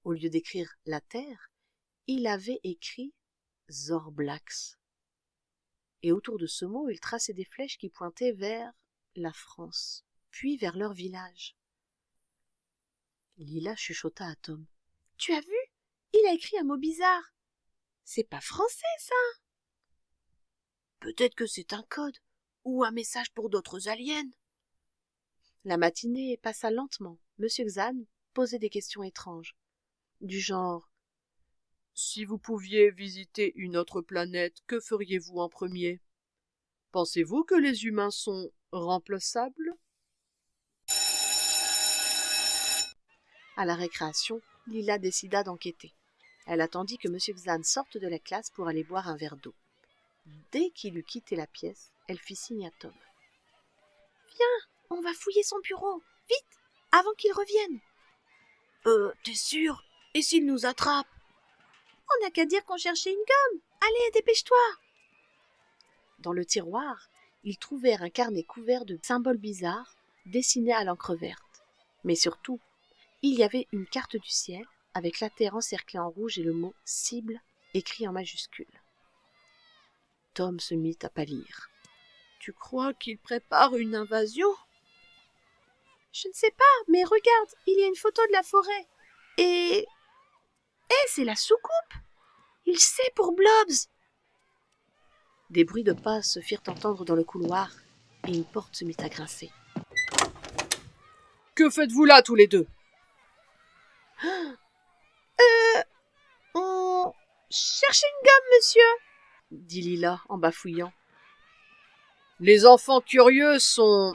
Au lieu d'écrire la Terre, il avait écrit Zorblax. Et autour de ce mot, il traçait des flèches qui pointaient vers la France, puis vers leur village. Lila chuchota à Tom. « Tu as vu? Il a écrit un mot bizarre. C'est pas français, ça. » « Peut-être que c'est un code, ou un message pour d'autres aliens. » La matinée passa lentement. Monsieur Xan posait des questions étranges, du genre « Si vous pouviez visiter une autre planète, que feriez-vous en premier? Pensez-vous que les humains sont remplaçables ?» À la récréation, Lila décida d'enquêter. Elle attendit que M. Xan sorte de la classe pour aller boire un verre d'eau. Dès qu'il eut quitté la pièce, elle fit signe à Tom. « Viens, on va fouiller son bureau, vite, avant qu'il revienne. »« T'es sûr? Et s'il nous attrape ?»« On n'a qu'à dire qu'on cherchait une gomme. Allez, dépêche-toi !» Dans le tiroir, ils trouvèrent un carnet couvert de symboles bizarres dessinés à l'encre verte. Mais surtout, il y avait une carte du ciel avec la Terre encerclée en rouge et le mot « cible » écrit en majuscules. Tom se mit à pâlir. « Tu crois qu'il prépare une invasion ?»« Je ne sais pas, mais regarde, il y a une photo de la forêt. Et c'est la soucoupe. Il sait pour Blobs. » Des bruits de pas se firent entendre dans le couloir et une porte se mit à grincer. « Que faites-vous là, tous les deux ?»« On cherchait une gomme, monsieur, » dit Lila en bafouillant. « Les enfants curieux sont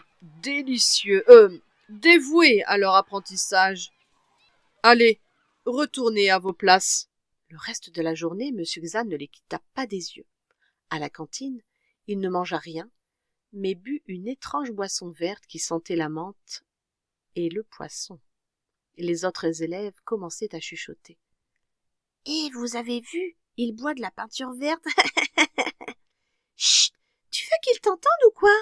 dévoués à leur apprentissage. Allez, retournez à vos places. » Le reste de la journée, M. Xan ne les quitta pas des yeux. À la cantine, il ne mangea rien, mais but une étrange boisson verte qui sentait la menthe et le poisson. Les autres élèves commençaient à chuchoter. « Et vous avez vu, il boit de la peinture verte. »« Chut, tu veux qu'il t'entende ou quoi ?»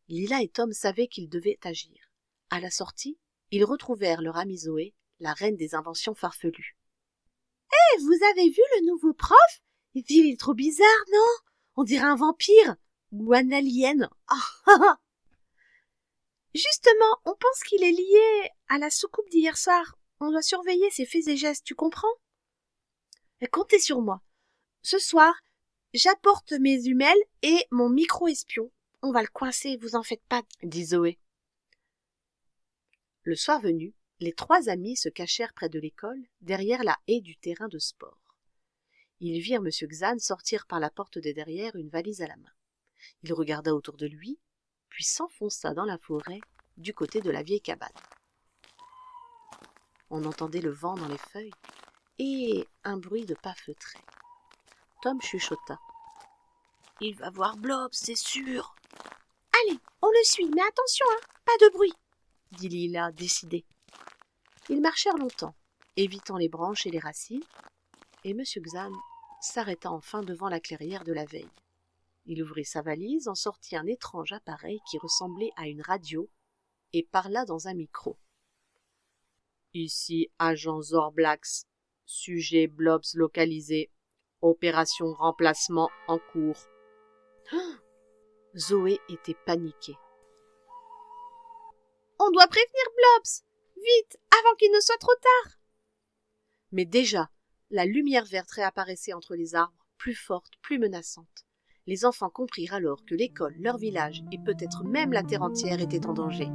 Lila et Tom savaient qu'ils devaient agir. À la sortie, ils retrouvèrent leur amie Zoé, la reine des inventions farfelues. « Hé, vous avez vu le nouveau prof? Il est trop bizarre, non? On dirait un vampire ou un alien. » Justement, on pense qu'il est lié à la soucoupe d'hier soir. On doit surveiller ses faits et gestes, tu comprends? Comptez sur moi. Ce soir, j'apporte mes humelles et mon micro-espion. On va le coincer, vous en faites pas, dit Zoé. Le soir venu, les trois amis se cachèrent près de l'école, derrière la haie du terrain de sport. Ils virent M. Xan sortir par la porte de derrière, une valise à la main. Il regarda autour de lui, puis s'enfonça dans la forêt, du côté de la vieille cabane. On entendait le vent dans les feuilles et un bruit de pas feutrés. Tom chuchota. « Il va voir Blob, c'est sûr. »« Allez, on le suit, mais attention, pas de bruit, » dit Lila, décidée. Ils marchèrent longtemps, évitant les branches et les racines, et M. Xan s'arrêta enfin devant la clairière de la veille. Il ouvrit sa valise, en sortit un étrange appareil qui ressemblait à une radio et parla dans un micro. « Ici, agent Zorblax, sujet Blobs localisé, opération remplacement en cours. » Zoé était paniquée. « On doit prévenir Blobs, vite, avant qu'il ne soit trop tard. » Mais déjà, la lumière verte réapparaissait entre les arbres, plus forte, plus menaçante. Les enfants comprirent alors que l'école, leur village et peut-être même la terre entière étaient en danger.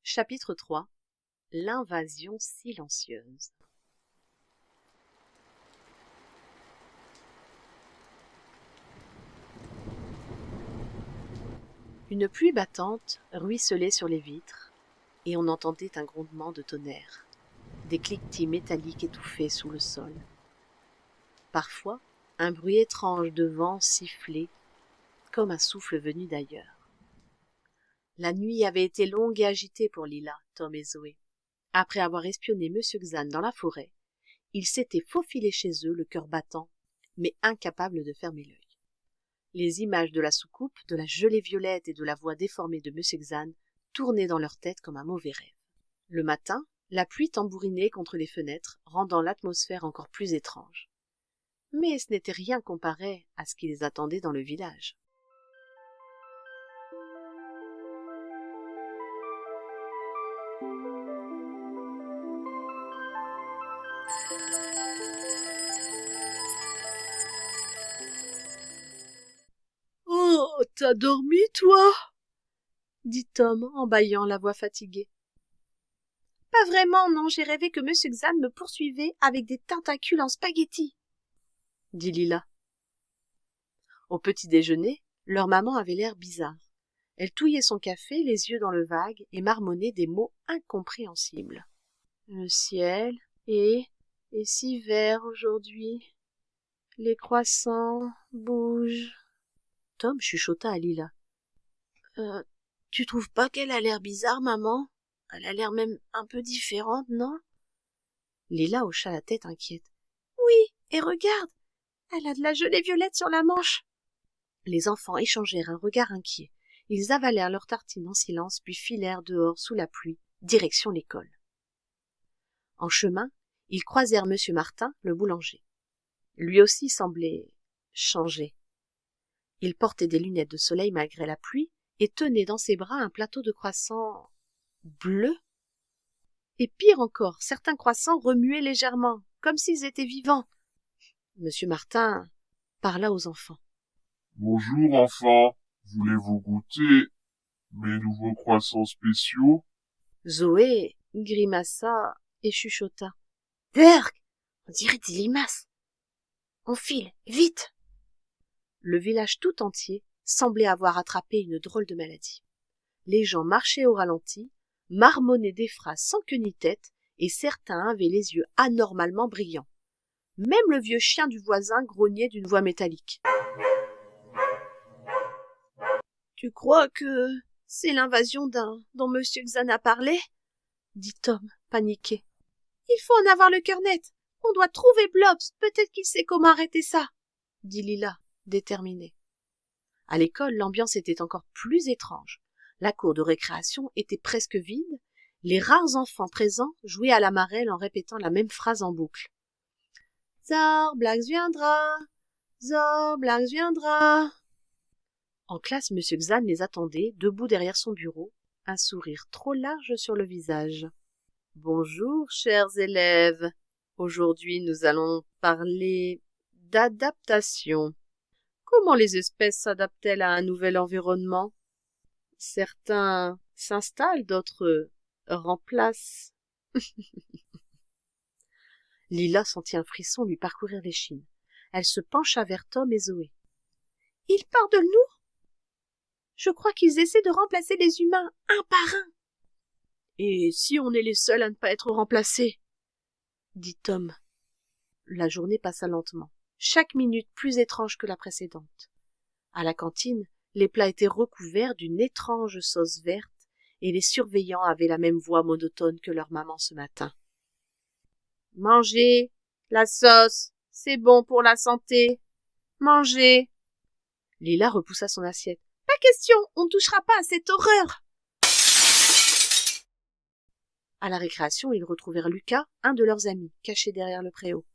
Chapitre 3. L'invasion silencieuse. Une pluie battante ruisselait sur les vitres, et on entendait un grondement de tonnerre, des cliquetis métalliques étouffés sous le sol. Parfois, un bruit étrange de vent sifflait, comme un souffle venu d'ailleurs. La nuit avait été longue et agitée pour Lila, Tom et Zoé. Après avoir espionné M. Xan dans la forêt, ils s'étaient faufilés chez eux, le cœur battant, mais incapables de fermer l'œil. Les images de la soucoupe, de la gelée violette et de la voix déformée de M. Xan tournaient dans leur tête comme un mauvais rêve. Le matin, la pluie tambourinait contre les fenêtres, rendant l'atmosphère encore plus étrange. Mais ce n'était rien comparé à ce qui les attendait dans le village. Oh, t'as dormi, toi? Dit Tom en bâillant, la voix fatiguée. Pas vraiment, non, j'ai rêvé que M. Xan me poursuivait avec des tentacules en spaghettis, dit Lila. Au petit déjeuner, leur maman avait l'air bizarre. Elle touillait son café, les yeux dans le vague, et marmonnait des mots incompréhensibles. Le ciel est si vert aujourd'hui. Les croissants bougent. Tom chuchota à Lila. Tu trouves pas qu'elle a l'air bizarre, maman? Elle a l'air même un peu différente, non? Lila hocha la tête inquiète. Oui, et regarde, elle a de la gelée violette sur la manche. Les enfants échangèrent un regard inquiet. Ils avalèrent leurs tartines en silence, puis filèrent dehors sous la pluie, direction l'école. En chemin, ils croisèrent M. Martin, le boulanger. Lui aussi semblait changé. Il portait des lunettes de soleil malgré la pluie et tenait dans ses bras un plateau de croissants bleus. Et pire encore, certains croissants remuaient légèrement, comme s'ils étaient vivants. M. Martin parla aux enfants. Bonjour, enfants. Voulez-vous goûter mes nouveaux croissants spéciaux? Zoé grimaça et chuchota. Berg, on dirait des limaces. On file, vite! Le village tout entier semblait avoir attrapé une drôle de maladie. Les gens marchaient au ralenti, marmonnaient des phrases sans queue ni tête, et certains avaient les yeux anormalement brillants. Même le vieux chien du voisin grognait d'une voix métallique. Tu crois que c'est l'invasion dont M. Xan a parlé? Dit Tom, paniqué. Il faut en avoir le cœur net. On doit trouver Blobs. Peut-être qu'il sait comment arrêter ça, dit Lila, déterminée. À l'école, l'ambiance était encore plus étrange. La cour de récréation était presque vide. Les rares enfants présents jouaient à la marelle en répétant la même phrase en boucle. Zorblax viendra, Zorblax viendra. En classe, M. Xan les attendait, debout derrière son bureau, un sourire trop large sur le visage. Bonjour, chers élèves. Aujourd'hui, nous allons parler d'adaptation. Comment les espèces s'adaptent-elles à un nouvel environnement? Certains s'installent, d'autres remplacent. Lila sentit un frisson lui parcourir l'échine. Elle se pencha vers Tom et Zoé. Ils parlent de nous? Je crois qu'ils essaient de remplacer les humains un par un. Et si on est les seuls à ne pas être remplacés? Dit Tom. La journée passa lentement, chaque minute plus étrange que la précédente. À la cantine, les plats étaient recouverts d'une étrange sauce verte et les surveillants avaient la même voix monotone que leur maman ce matin. Mangez la sauce, c'est bon pour la santé. Mangez. Lila repoussa son assiette. Pas question, on ne touchera pas à cette horreur. À la récréation, ils retrouvèrent Lucas, un de leurs amis, caché derrière le préau.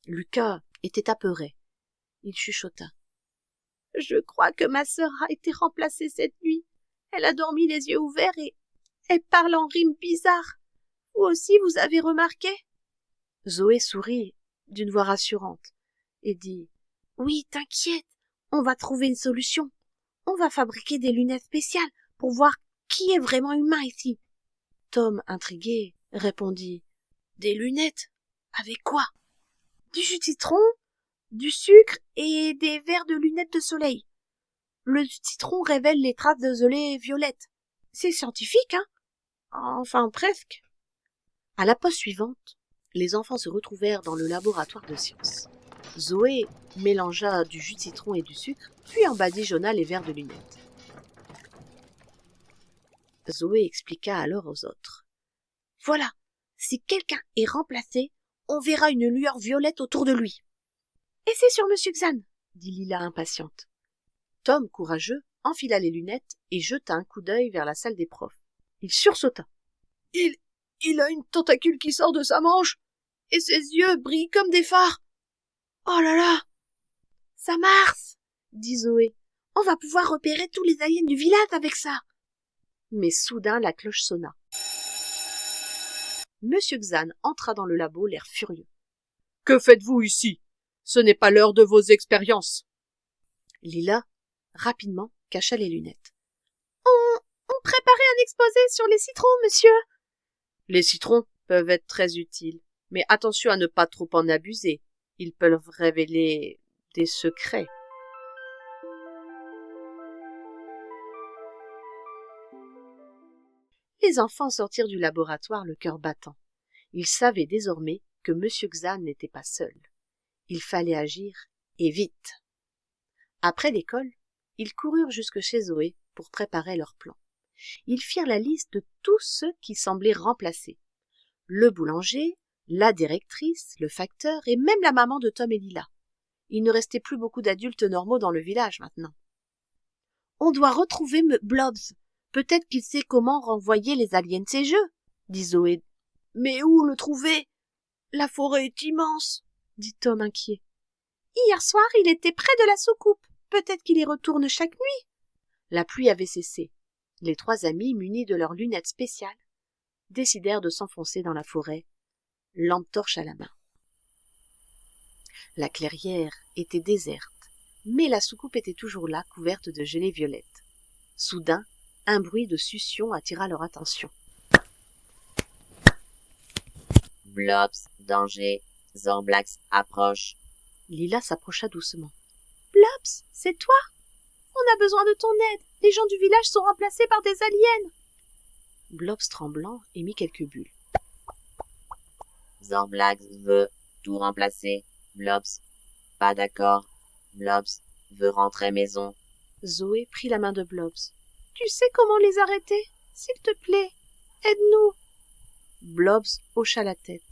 Lucas était apeuré. Il chuchota. Je crois que ma sœur a été remplacée cette nuit. Elle a dormi les yeux ouverts et elle parle en rimes bizarres. Vous aussi, vous avez remarqué? Zoé sourit d'une voix rassurante et dit « Oui, t'inquiète, on va trouver une solution. On va fabriquer des lunettes spéciales pour voir qui est vraiment humain ici. » Tom, intrigué, répondit « Des lunettes? Avec quoi? Du jus de citron, du sucre et des verres de lunettes de soleil. Le citron révèle les traces de gelée violette. C'est scientifique, hein? Enfin, presque. À la pause suivante, les enfants se retrouvèrent dans le laboratoire de sciences. Zoé mélangea du jus de citron et du sucre, puis en badigeonna les verres de lunettes. Zoé expliqua alors aux autres. « Voilà, si quelqu'un est remplacé, on verra une lueur violette autour de lui. »« Et c'est sur Monsieur Xan !» dit Lila impatiente. Tom, courageux, enfila les lunettes et jeta un coup d'œil vers la salle des profs. Il sursauta. « Il a une tentacule qui sort de sa manche, et ses yeux brillent comme des phares. Oh là là! Ça marche !» dit Zoé. « On va pouvoir repérer tous les aliens du village avec ça. » Mais soudain la cloche sonna. Monsieur Xan entra dans le labo, l'air furieux. « Que faites-vous ici? Ce n'est pas l'heure de vos expériences. » Lila, rapidement, cacha les lunettes. « On préparait un exposé sur les citrons, monsieur. » Les citrons peuvent être très utiles, mais attention à ne pas trop en abuser. Ils peuvent révéler des secrets. Les enfants sortirent du laboratoire le cœur battant. Ils savaient désormais que Monsieur Xan n'était pas seul. Il fallait agir, et vite. Après l'école, ils coururent jusque chez Zoé pour préparer leur plan. Ils firent la liste de tous ceux qui semblaient remplacés. Le boulanger, la directrice, le facteur et même la maman de Tom et Lila. Il ne restait plus beaucoup d'adultes normaux dans le village maintenant. « On doit retrouver Blobs. Peut-être qu'il sait comment renvoyer les aliens de ses jeux, » dit Zoé. « Mais où le trouver? La forêt est immense, » dit Tom inquiet. « Hier soir, il était près de la soucoupe. Peut-être qu'il y retourne chaque nuit. » La pluie avait cessé. Les trois amis, munis de leurs lunettes spéciales, décidèrent de s'enfoncer dans la forêt, lampe torche à la main. La clairière était déserte, mais la soucoupe était toujours là, couverte de gelée violette. Soudain, un bruit de succion attira leur attention. « Blobs, danger, Zorblax approche. » Lila s'approcha doucement. « Blobs, c'est toi? On a besoin de ton aide. Les gens du village sont remplacés par des aliens. » Blobs tremblant émit quelques bulles. « Zorblax veut tout remplacer. Blobs, pas d'accord. Blobs veut rentrer maison. » Zoé prit la main de Blobs. « Tu sais comment les arrêter? S'il te plaît, aide-nous. » Blobs hocha la tête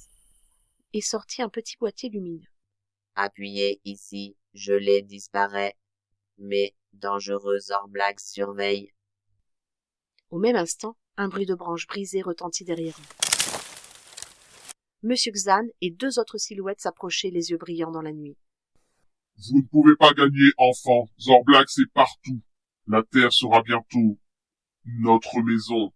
et sortit un petit boîtier lumineux. « Appuyez ici, gelée disparaît. Mais dangereux Zorblax surveille. » Au même instant, un bruit de branches brisées retentit derrière eux. Monsieur Xan et deux autres silhouettes s'approchaient, les yeux brillants dans la nuit. « Vous ne pouvez pas gagner, enfants. Zorblax est partout. La terre sera bientôt notre maison, »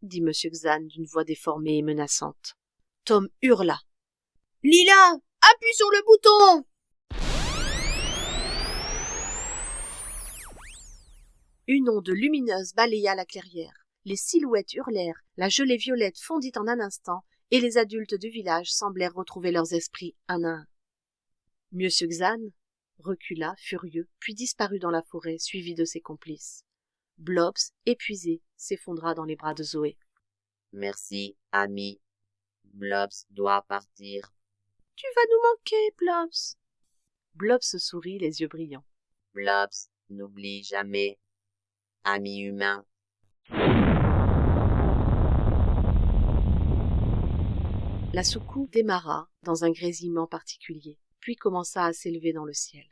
dit Monsieur Xan d'une voix déformée et menaçante. Tom hurla. « Lila, appuie sur le bouton !» Une onde lumineuse balaya la clairière. Les silhouettes hurlèrent, la gelée violette fondit en un instant, et les adultes du village semblèrent retrouver leurs esprits un à un. Monsieur Xan recula, furieux, puis disparut dans la forêt, suivi de ses complices. Blobs, épuisé, s'effondra dans les bras de Zoé. « Merci, ami. Blobs doit partir. »« Tu vas nous manquer, Blobs. » Blobs sourit, les yeux brillants. « Blobs, n'oublie jamais. Ami humain. » La soucoupe démarra dans un grésillement particulier, puis commença à s'élever dans le ciel.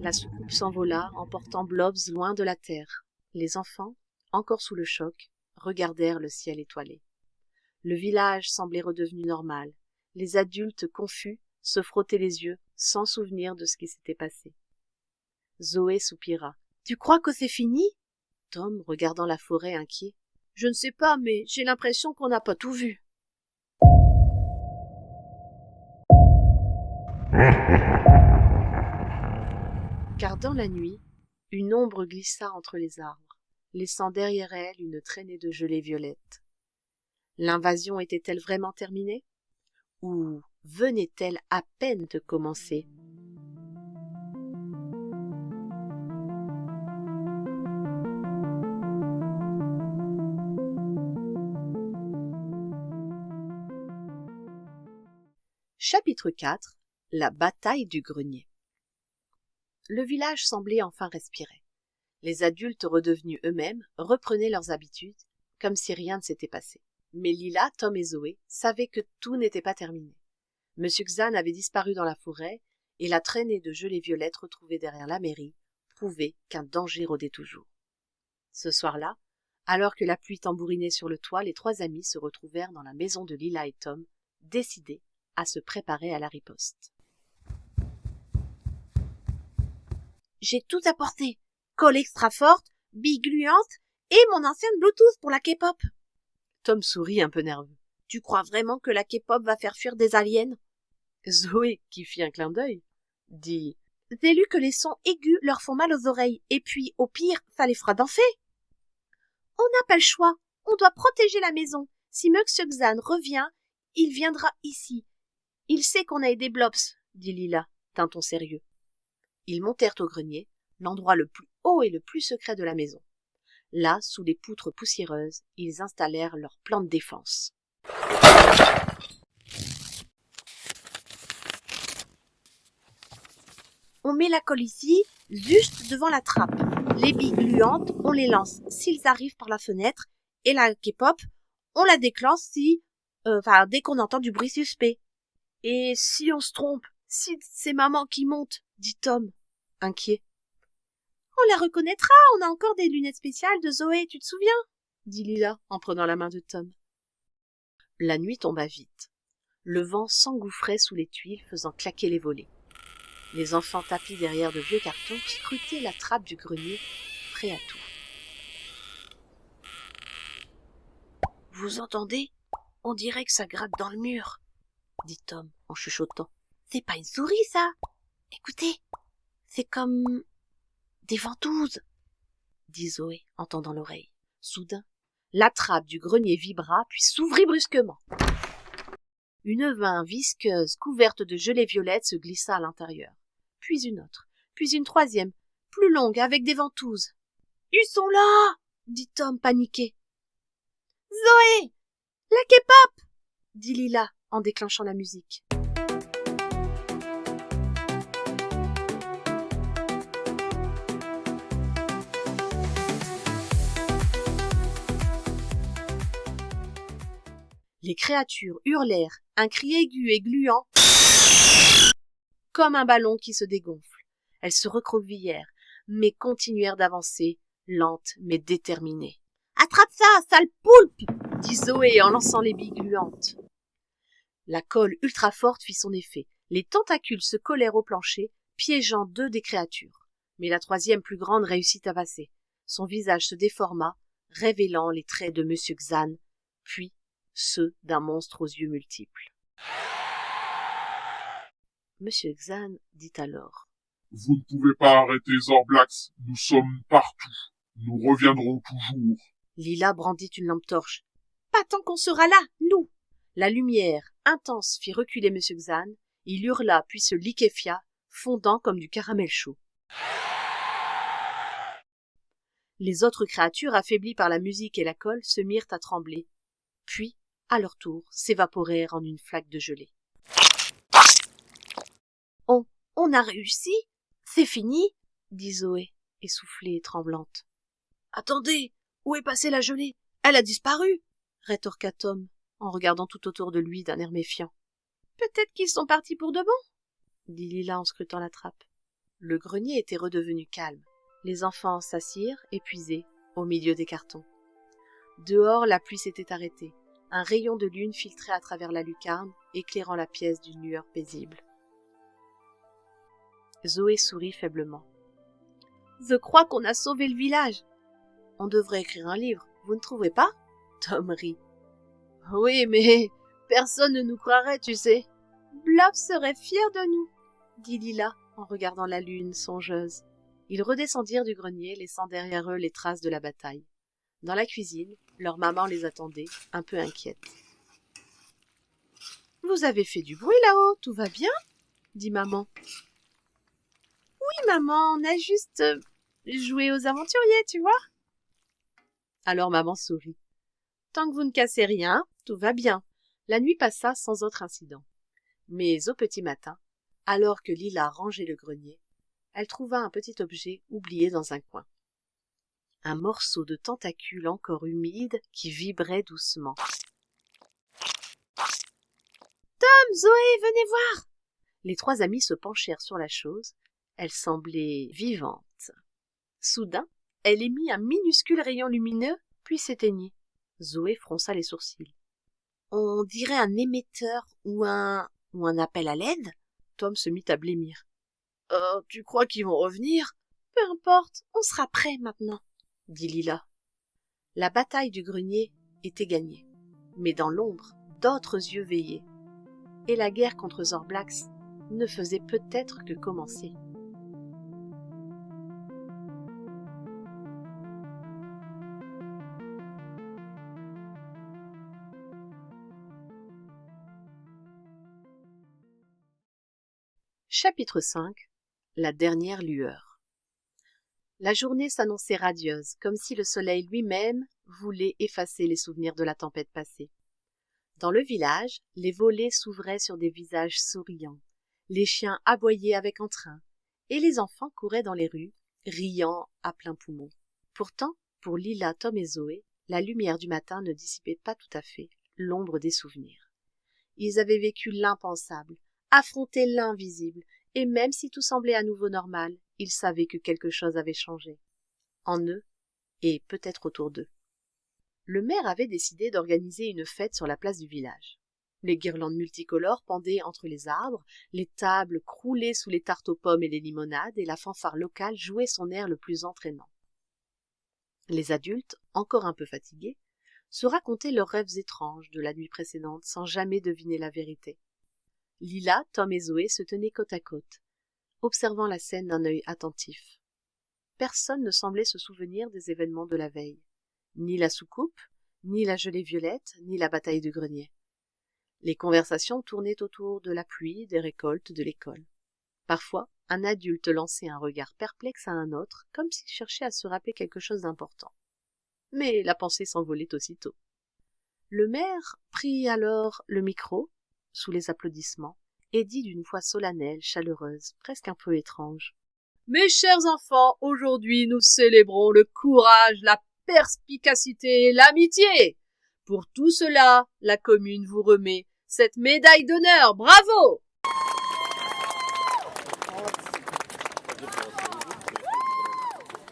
La soucoupe s'envola, emportant Blobs loin de la terre. Les enfants, encore sous le choc, regardèrent le ciel étoilé. Le village semblait redevenu normal. Les adultes, confus, se frottaient les yeux, sans souvenir de ce qui s'était passé. Zoé soupira. « Tu crois que c'est fini ?» Tom, regardant la forêt inquiet. « Je ne sais pas, mais j'ai l'impression qu'on n'a pas tout vu. » Car dans la nuit, une ombre glissa entre les arbres, laissant derrière elle une traînée de gelée violette. L'invasion était-elle vraiment terminée? Ou venait-elle à peine de commencer? Chapitre 4. La bataille du grenier. Le village semblait enfin respirer. Les adultes redevenus eux-mêmes reprenaient leurs habitudes, comme si rien ne s'était passé. Mais Lila, Tom et Zoé savaient que tout n'était pas terminé. Monsieur Xan avait disparu dans la forêt, et la traînée de gelée violette retrouvée derrière la mairie prouvait qu'un danger rôdait toujours. Ce soir-là, alors que la pluie tambourinait sur le toit, les trois amis se retrouvèrent dans la maison de Lila et Tom, décidés à se préparer à la riposte. J'ai tout apporté. Colle extra forte, billes gluantes et mon ancienne Bluetooth pour la K-pop. Tom sourit un peu nerveux. Tu crois vraiment que la K-pop va faire fuir des aliens? Zoé, qui fit un clin d'œil, dit « J'ai lu que les sons aigus leur font mal aux oreilles, et puis, au pire, ça les fera danser. » « On n'a pas le choix. On doit protéger la maison. Si Monsieur Xan revient, il viendra ici. Il sait qu'on a aidé Blobs, » dit Lila, d'un ton sérieux. Ils montèrent au grenier, l'endroit le plus haut et le plus secret de la maison. Là, sous les poutres poussiéreuses, ils installèrent leur plan de défense. On met la colle ici, juste devant la trappe. Les billes gluantes, on les lance s'ils arrivent par la fenêtre, et la K-pop, on la déclenche dès qu'on entend du bruit suspect. « Et si on se trompe, si c'est maman qui monte ?» dit Tom, inquiet. « On la reconnaîtra, on a encore des lunettes spéciales de Zoé, tu te souviens ?» dit Lila en prenant la main de Tom. La nuit tomba vite. Le vent s'engouffrait sous les tuiles, faisant claquer les volets. Les enfants tapis derrière de vieux cartons scrutaient la trappe du grenier, prêts à tout. « Vous entendez? On dirait que ça gratte dans le mur, » dit Tom en chuchotant. « C'est pas une souris, ça? Écoutez, c'est comme des ventouses, » dit Zoé en tendant l'oreille. Soudain, la trappe du grenier vibra puis s'ouvrit brusquement. Une main visqueuse couverte de gelée violette se glissa à l'intérieur. Puis une autre, puis une troisième, plus longue, avec des ventouses. « Ils sont là !» dit Tom paniqué. « Zoé, la K-pop !» dit Lila en déclenchant la musique. Les créatures hurlèrent, un cri aigu et gluant, comme un ballon qui se dégonfle. Elles se recroquevillèrent, mais continuèrent d'avancer, lentes mais déterminées. « Attrape ça, sale poulpe !» dit Zoé en lançant les billes gluantes. La colle ultra forte fit son effet. Les tentacules se collèrent au plancher, piégeant deux des créatures. Mais la troisième plus grande réussit à passer. Son visage se déforma, révélant les traits de Monsieur Xan, puis ceux d'un monstre aux yeux multiples. Monsieur Xan dit alors : « Vous ne pouvez pas arrêter Zorblax, nous sommes partout. Nous reviendrons toujours. » Lila brandit une lampe torche. « Pas tant qu'on sera là, nous !» La lumière intense fit reculer Monsieur Xan. Il hurla puis se liquéfia, fondant comme du caramel chaud. Les autres créatures, affaiblies par la musique et la colle, se mirent à trembler, puis, à leur tour, s'évaporèrent en une flaque de gelée. « On a réussi? C'est fini ?» dit Zoé, essoufflée et tremblante. « Attendez, où est passée la gelée? Elle a disparu !» rétorqua Tom, en regardant tout autour de lui d'un air méfiant. « Peut-être qu'ils sont partis pour de bon ?» dit Lila en scrutant la trappe. Le grenier était redevenu calme. Les enfants s'assirent, épuisés, au milieu des cartons. Dehors, la pluie s'était arrêtée. Un rayon de lune filtrait à travers la lucarne, éclairant la pièce d'une lueur paisible. Zoé sourit faiblement. « Je crois qu'on a sauvé le village. » On devrait écrire un livre, vous ne trouvez pas? Tom rit. « Oui, mais personne ne nous croirait, tu sais. »« Blob serait fier de nous, » dit Lila en regardant la lune songeuse. Ils redescendirent du grenier, laissant derrière eux les traces de la bataille. Dans la cuisine, leur maman les attendait, un peu inquiète. « Vous avez fait du bruit là-haut, tout va bien ?» dit maman. « Oui, maman, on a juste joué aux aventuriers, tu vois ?» Alors maman sourit. « Tant que vous ne cassez rien, tout va bien. » La nuit passa sans autre incident. Mais au petit matin, alors que Lila rangeait le grenier, elle trouva un petit objet oublié dans un coin. Un morceau de tentacule encore humide qui vibrait doucement. « Tom, Zoé, venez voir !» Les trois amis se penchèrent sur la chose. Elle semblait vivante. Soudain, elle émit un minuscule rayon lumineux, puis s'éteignit. Zoé fronça les sourcils. « On dirait un émetteur ou un appel à l'aide ?» Tom se mit à blêmir. « Tu crois qu'ils vont revenir ?»« Peu importe, on sera prêts maintenant, » dit Lila. La bataille du grenier était gagnée, mais dans l'ombre, d'autres yeux veillaient, et la guerre contre Zorblax ne faisait peut-être que commencer. Chapitre 5 « La dernière lueur » La journée s'annonçait radieuse, comme si le soleil lui-même voulait effacer les souvenirs de la tempête passée. Dans le village, les volets s'ouvraient sur des visages souriants, les chiens aboyaient avec entrain, et les enfants couraient dans les rues, riant à plein poumon. Pourtant, pour Lila, Tom et Zoé, la lumière du matin ne dissipait pas tout à fait l'ombre des souvenirs. Ils avaient vécu l'impensable, affronté l'invisible, et même si tout semblait à nouveau normal, ils savaient que quelque chose avait changé. En eux, et peut-être autour d'eux. Le maire avait décidé d'organiser une fête sur la place du village. Les guirlandes multicolores pendaient entre les arbres, les tables croulaient sous les tartes aux pommes et les limonades, et la fanfare locale jouait son air le plus entraînant. Les adultes, encore un peu fatigués, se racontaient leurs rêves étranges de la nuit précédente sans jamais deviner la vérité. Lila, Tom et Zoé se tenaient côte à côte, observant la scène d'un œil attentif. Personne ne semblait se souvenir des événements de la veille. Ni la soucoupe, ni la gelée violette, ni la bataille du grenier. Les conversations tournaient autour de la pluie, des récoltes, de l'école. Parfois, un adulte lançait un regard perplexe à un autre, comme s'il cherchait à se rappeler quelque chose d'important. Mais la pensée s'envolait aussitôt. Le maire prit alors le micro, sous les applaudissements, et dit d'une voix solennelle, chaleureuse, presque un peu étrange. « Mes chers enfants, aujourd'hui nous célébrons le courage, la perspicacité et l'amitié. Pour tout cela, la commune vous remet cette médaille d'honneur. Bravo !»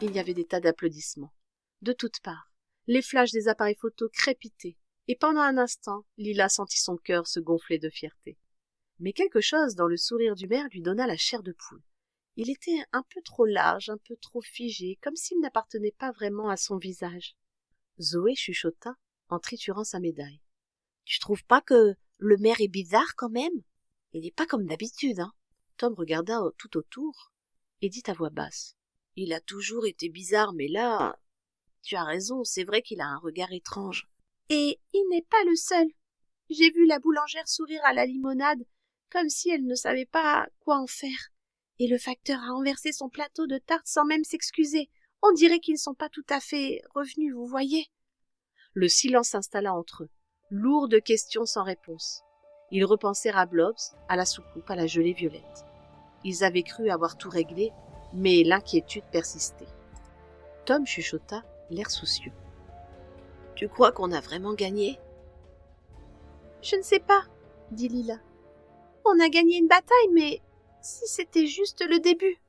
Il y avait des tas d'applaudissements, de toutes parts. Les flashs des appareils photo crépitaient, et pendant un instant, Lila sentit son cœur se gonfler de fierté. Mais quelque chose dans le sourire du maire lui donna la chair de poule. Il était un peu trop large, un peu trop figé, comme s'il n'appartenait pas vraiment à son visage. Zoé chuchota en triturant sa médaille. « Tu trouves pas que le maire est bizarre quand même ? Il n'est pas comme d'habitude, hein ?» Tom regarda tout autour et dit à voix basse. « Il a toujours été bizarre, mais là, tu as raison, c'est vrai qu'il a un regard étrange. Et il n'est pas le seul. J'ai vu la boulangère sourire à la limonade, comme si elle ne savait pas quoi en faire. Et le facteur a renversé son plateau de tartes sans même s'excuser. On dirait qu'ils ne sont pas tout à fait revenus, vous voyez ?» Le silence s'installa entre eux, lourd de questions sans réponse. Ils repensèrent à Blobs, à la soucoupe, à la gelée violette. Ils avaient cru avoir tout réglé, mais l'inquiétude persistait. Tom chuchota, l'air soucieux. « Tu crois qu'on a vraiment gagné ?»« Je ne sais pas, » dit Lila. « On a gagné une bataille, mais si c'était juste le début. »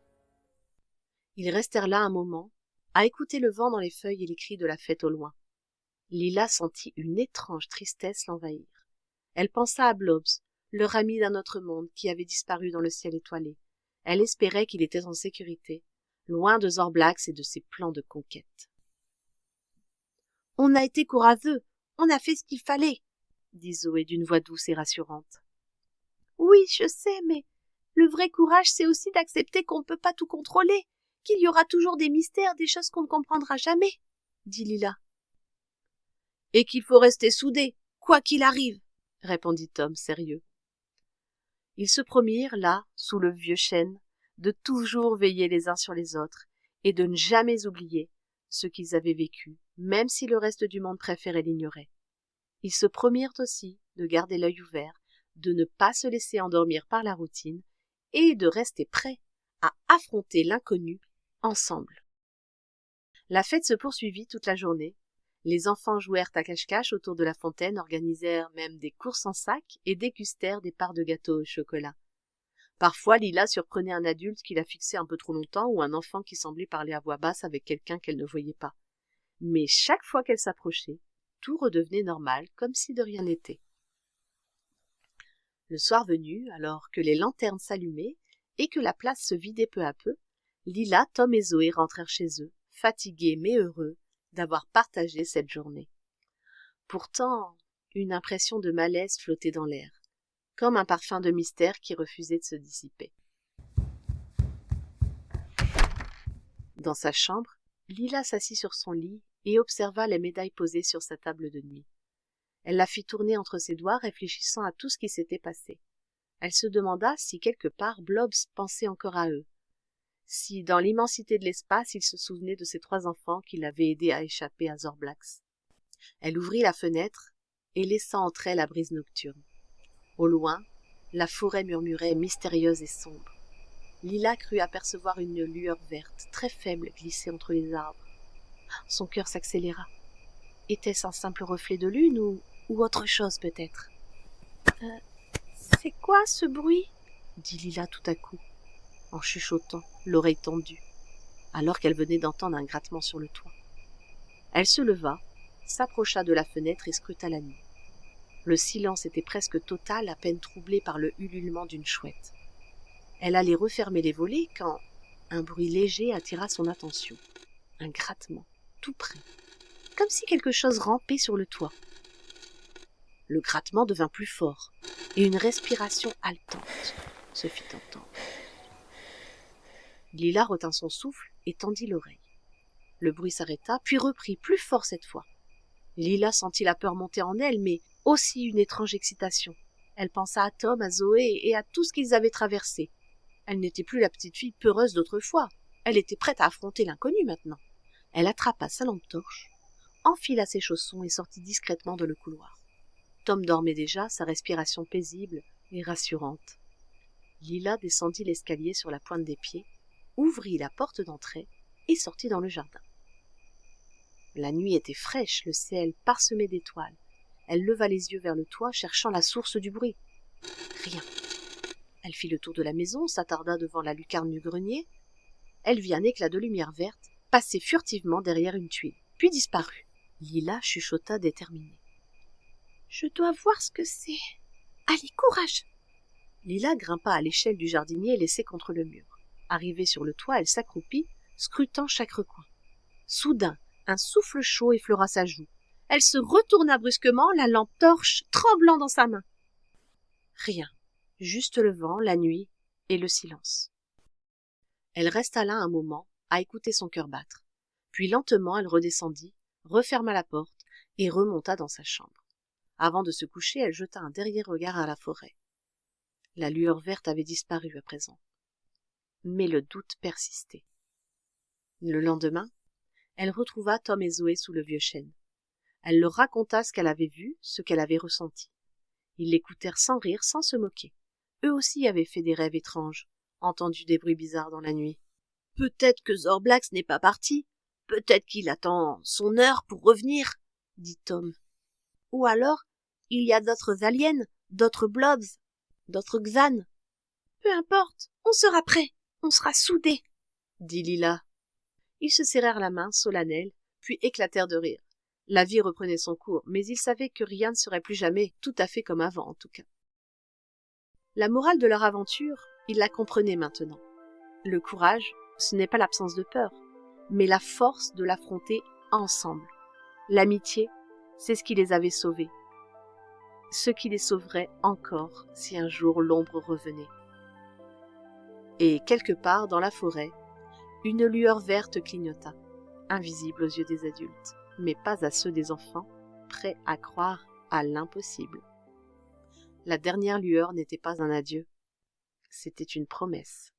Ils restèrent là un moment, à écouter le vent dans les feuilles et les cris de la fête au loin. Lila sentit une étrange tristesse l'envahir. Elle pensa à Blobs, leur ami d'un autre monde qui avait disparu dans le ciel étoilé. Elle espérait qu'il était en sécurité, loin de Zorblax et de ses plans de conquête. « On a été courageux, on a fait ce qu'il fallait, » dit Zoé d'une voix douce et rassurante. « Oui, je sais, mais le vrai courage, c'est aussi d'accepter qu'on ne peut pas tout contrôler, qu'il y aura toujours des mystères, des choses qu'on ne comprendra jamais, » dit Lila. « Et qu'il faut rester soudés, quoi qu'il arrive, » répondit Tom, sérieux. Ils se promirent, là, sous le vieux chêne, de toujours veiller les uns sur les autres et de ne jamais oublier ce qu'ils avaient vécu, même si le reste du monde préférait l'ignorer. Ils se promirent aussi de garder l'œil ouvert, de ne pas se laisser endormir par la routine et de rester prêts à affronter l'inconnu ensemble. La fête se poursuivit toute la journée. Les enfants jouèrent à cache-cache autour de la fontaine, organisèrent même des courses en sac et dégustèrent des parts de gâteau au chocolat. Parfois, Lila surprenait un adulte qui la fixait un peu trop longtemps ou un enfant qui semblait parler à voix basse avec quelqu'un qu'elle ne voyait pas. Mais chaque fois qu'elle s'approchait, tout redevenait normal, comme si de rien n'était. Le soir venu, alors que les lanternes s'allumaient et que la place se vidait peu à peu, Lila, Tom et Zoé rentrèrent chez eux, fatigués mais heureux d'avoir partagé cette journée. Pourtant, une impression de malaise flottait dans l'air, comme un parfum de mystère qui refusait de se dissiper. Dans sa chambre, Lila s'assit sur son lit et observa les médailles posées sur sa table de nuit. Elle la fit tourner entre ses doigts, réfléchissant à tout ce qui s'était passé. Elle se demanda si quelque part Blobs pensait encore à eux, si dans l'immensité de l'espace il se souvenait de ses 3 enfants qui l'avaient aidé à échapper à Zorblax. Elle ouvrit la fenêtre et laissa entrer la brise nocturne. Au loin, la forêt murmurait mystérieuse et sombre. Lila crut apercevoir une lueur verte, très faible, glisser entre les arbres. Son cœur s'accéléra. Était-ce un simple reflet de lune ou autre chose peut-être? C'est quoi ce bruit? Dit Lila tout à coup, en chuchotant, l'oreille tendue, alors qu'elle venait d'entendre un grattement sur le toit. Elle se leva, s'approcha de la fenêtre et scruta la nuit. Le silence était presque total, à peine troublé par le ululement d'une chouette. Elle allait refermer les volets quand un bruit léger attira son attention. Un grattement, tout près, comme si quelque chose rampait sur le toit. Le grattement devint plus fort, et une respiration haletante se fit entendre. Lila retint son souffle et tendit l'oreille. Le bruit s'arrêta, puis reprit plus fort cette fois. Lila sentit la peur monter en elle, mais aussi une étrange excitation. Elle pensa à Tom, à Zoé et à tout ce qu'ils avaient traversé. Elle n'était plus la petite fille peureuse d'autrefois. Elle était prête à affronter l'inconnu maintenant. Elle attrapa sa lampe torche, enfila ses chaussons et sortit discrètement dans le couloir. Tom dormait déjà, sa respiration paisible et rassurante. Lila descendit l'escalier sur la pointe des pieds, ouvrit la porte d'entrée et sortit dans le jardin. La nuit était fraîche, le ciel parsemé d'étoiles. Elle leva les yeux vers le toit, cherchant la source du bruit. Rien. Elle fit le tour de la maison, s'attarda devant la lucarne du grenier. Elle vit un éclat de lumière verte passer furtivement derrière une tuile, puis disparut. Lila chuchota déterminée. « Je dois voir ce que c'est. Allez, courage !» Lila grimpa à l'échelle du jardinier laissé contre le mur. Arrivée sur le toit, elle s'accroupit, scrutant chaque recoin. Soudain, un souffle chaud effleura sa joue. Elle se retourna brusquement, la lampe torche tremblant dans sa main. Rien, juste le vent, la nuit et le silence. Elle resta là un moment, à écouter son cœur battre. Puis lentement, elle redescendit, referma la porte et remonta dans sa chambre. Avant de se coucher, elle jeta un dernier regard à la forêt. La lueur verte avait disparu à présent. Mais le doute persistait. Le lendemain, elle retrouva Tom et Zoé sous le vieux chêne. Elle leur raconta ce qu'elle avait vu, ce qu'elle avait ressenti. Ils l'écoutèrent sans rire, sans se moquer. Eux aussi avaient fait des rêves étranges, entendu des bruits bizarres dans la nuit. « Peut-être que Zorblax n'est pas parti. Peut-être qu'il attend son heure pour revenir, » dit Tom. « Ou alors, il y a d'autres aliens, d'autres blobs, d'autres Xan. Peu importe, on sera prêts, on sera soudés, » dit Lila. Ils se serrèrent la main, solennels, puis éclatèrent de rire. La vie reprenait son cours, mais ils savaient que rien ne serait plus jamais tout à fait comme avant, en tout cas. La morale de leur aventure, ils la comprenaient maintenant. Le courage, ce n'est pas l'absence de peur, mais la force de l'affronter ensemble. L'amitié, c'est ce qui les avait sauvés. Ce qui les sauverait encore si un jour l'ombre revenait. Et quelque part dans la forêt, une lueur verte clignota, invisible aux yeux des adultes, mais pas à ceux des enfants, prêts à croire à l'impossible. La dernière lueur n'était pas un adieu, c'était une promesse.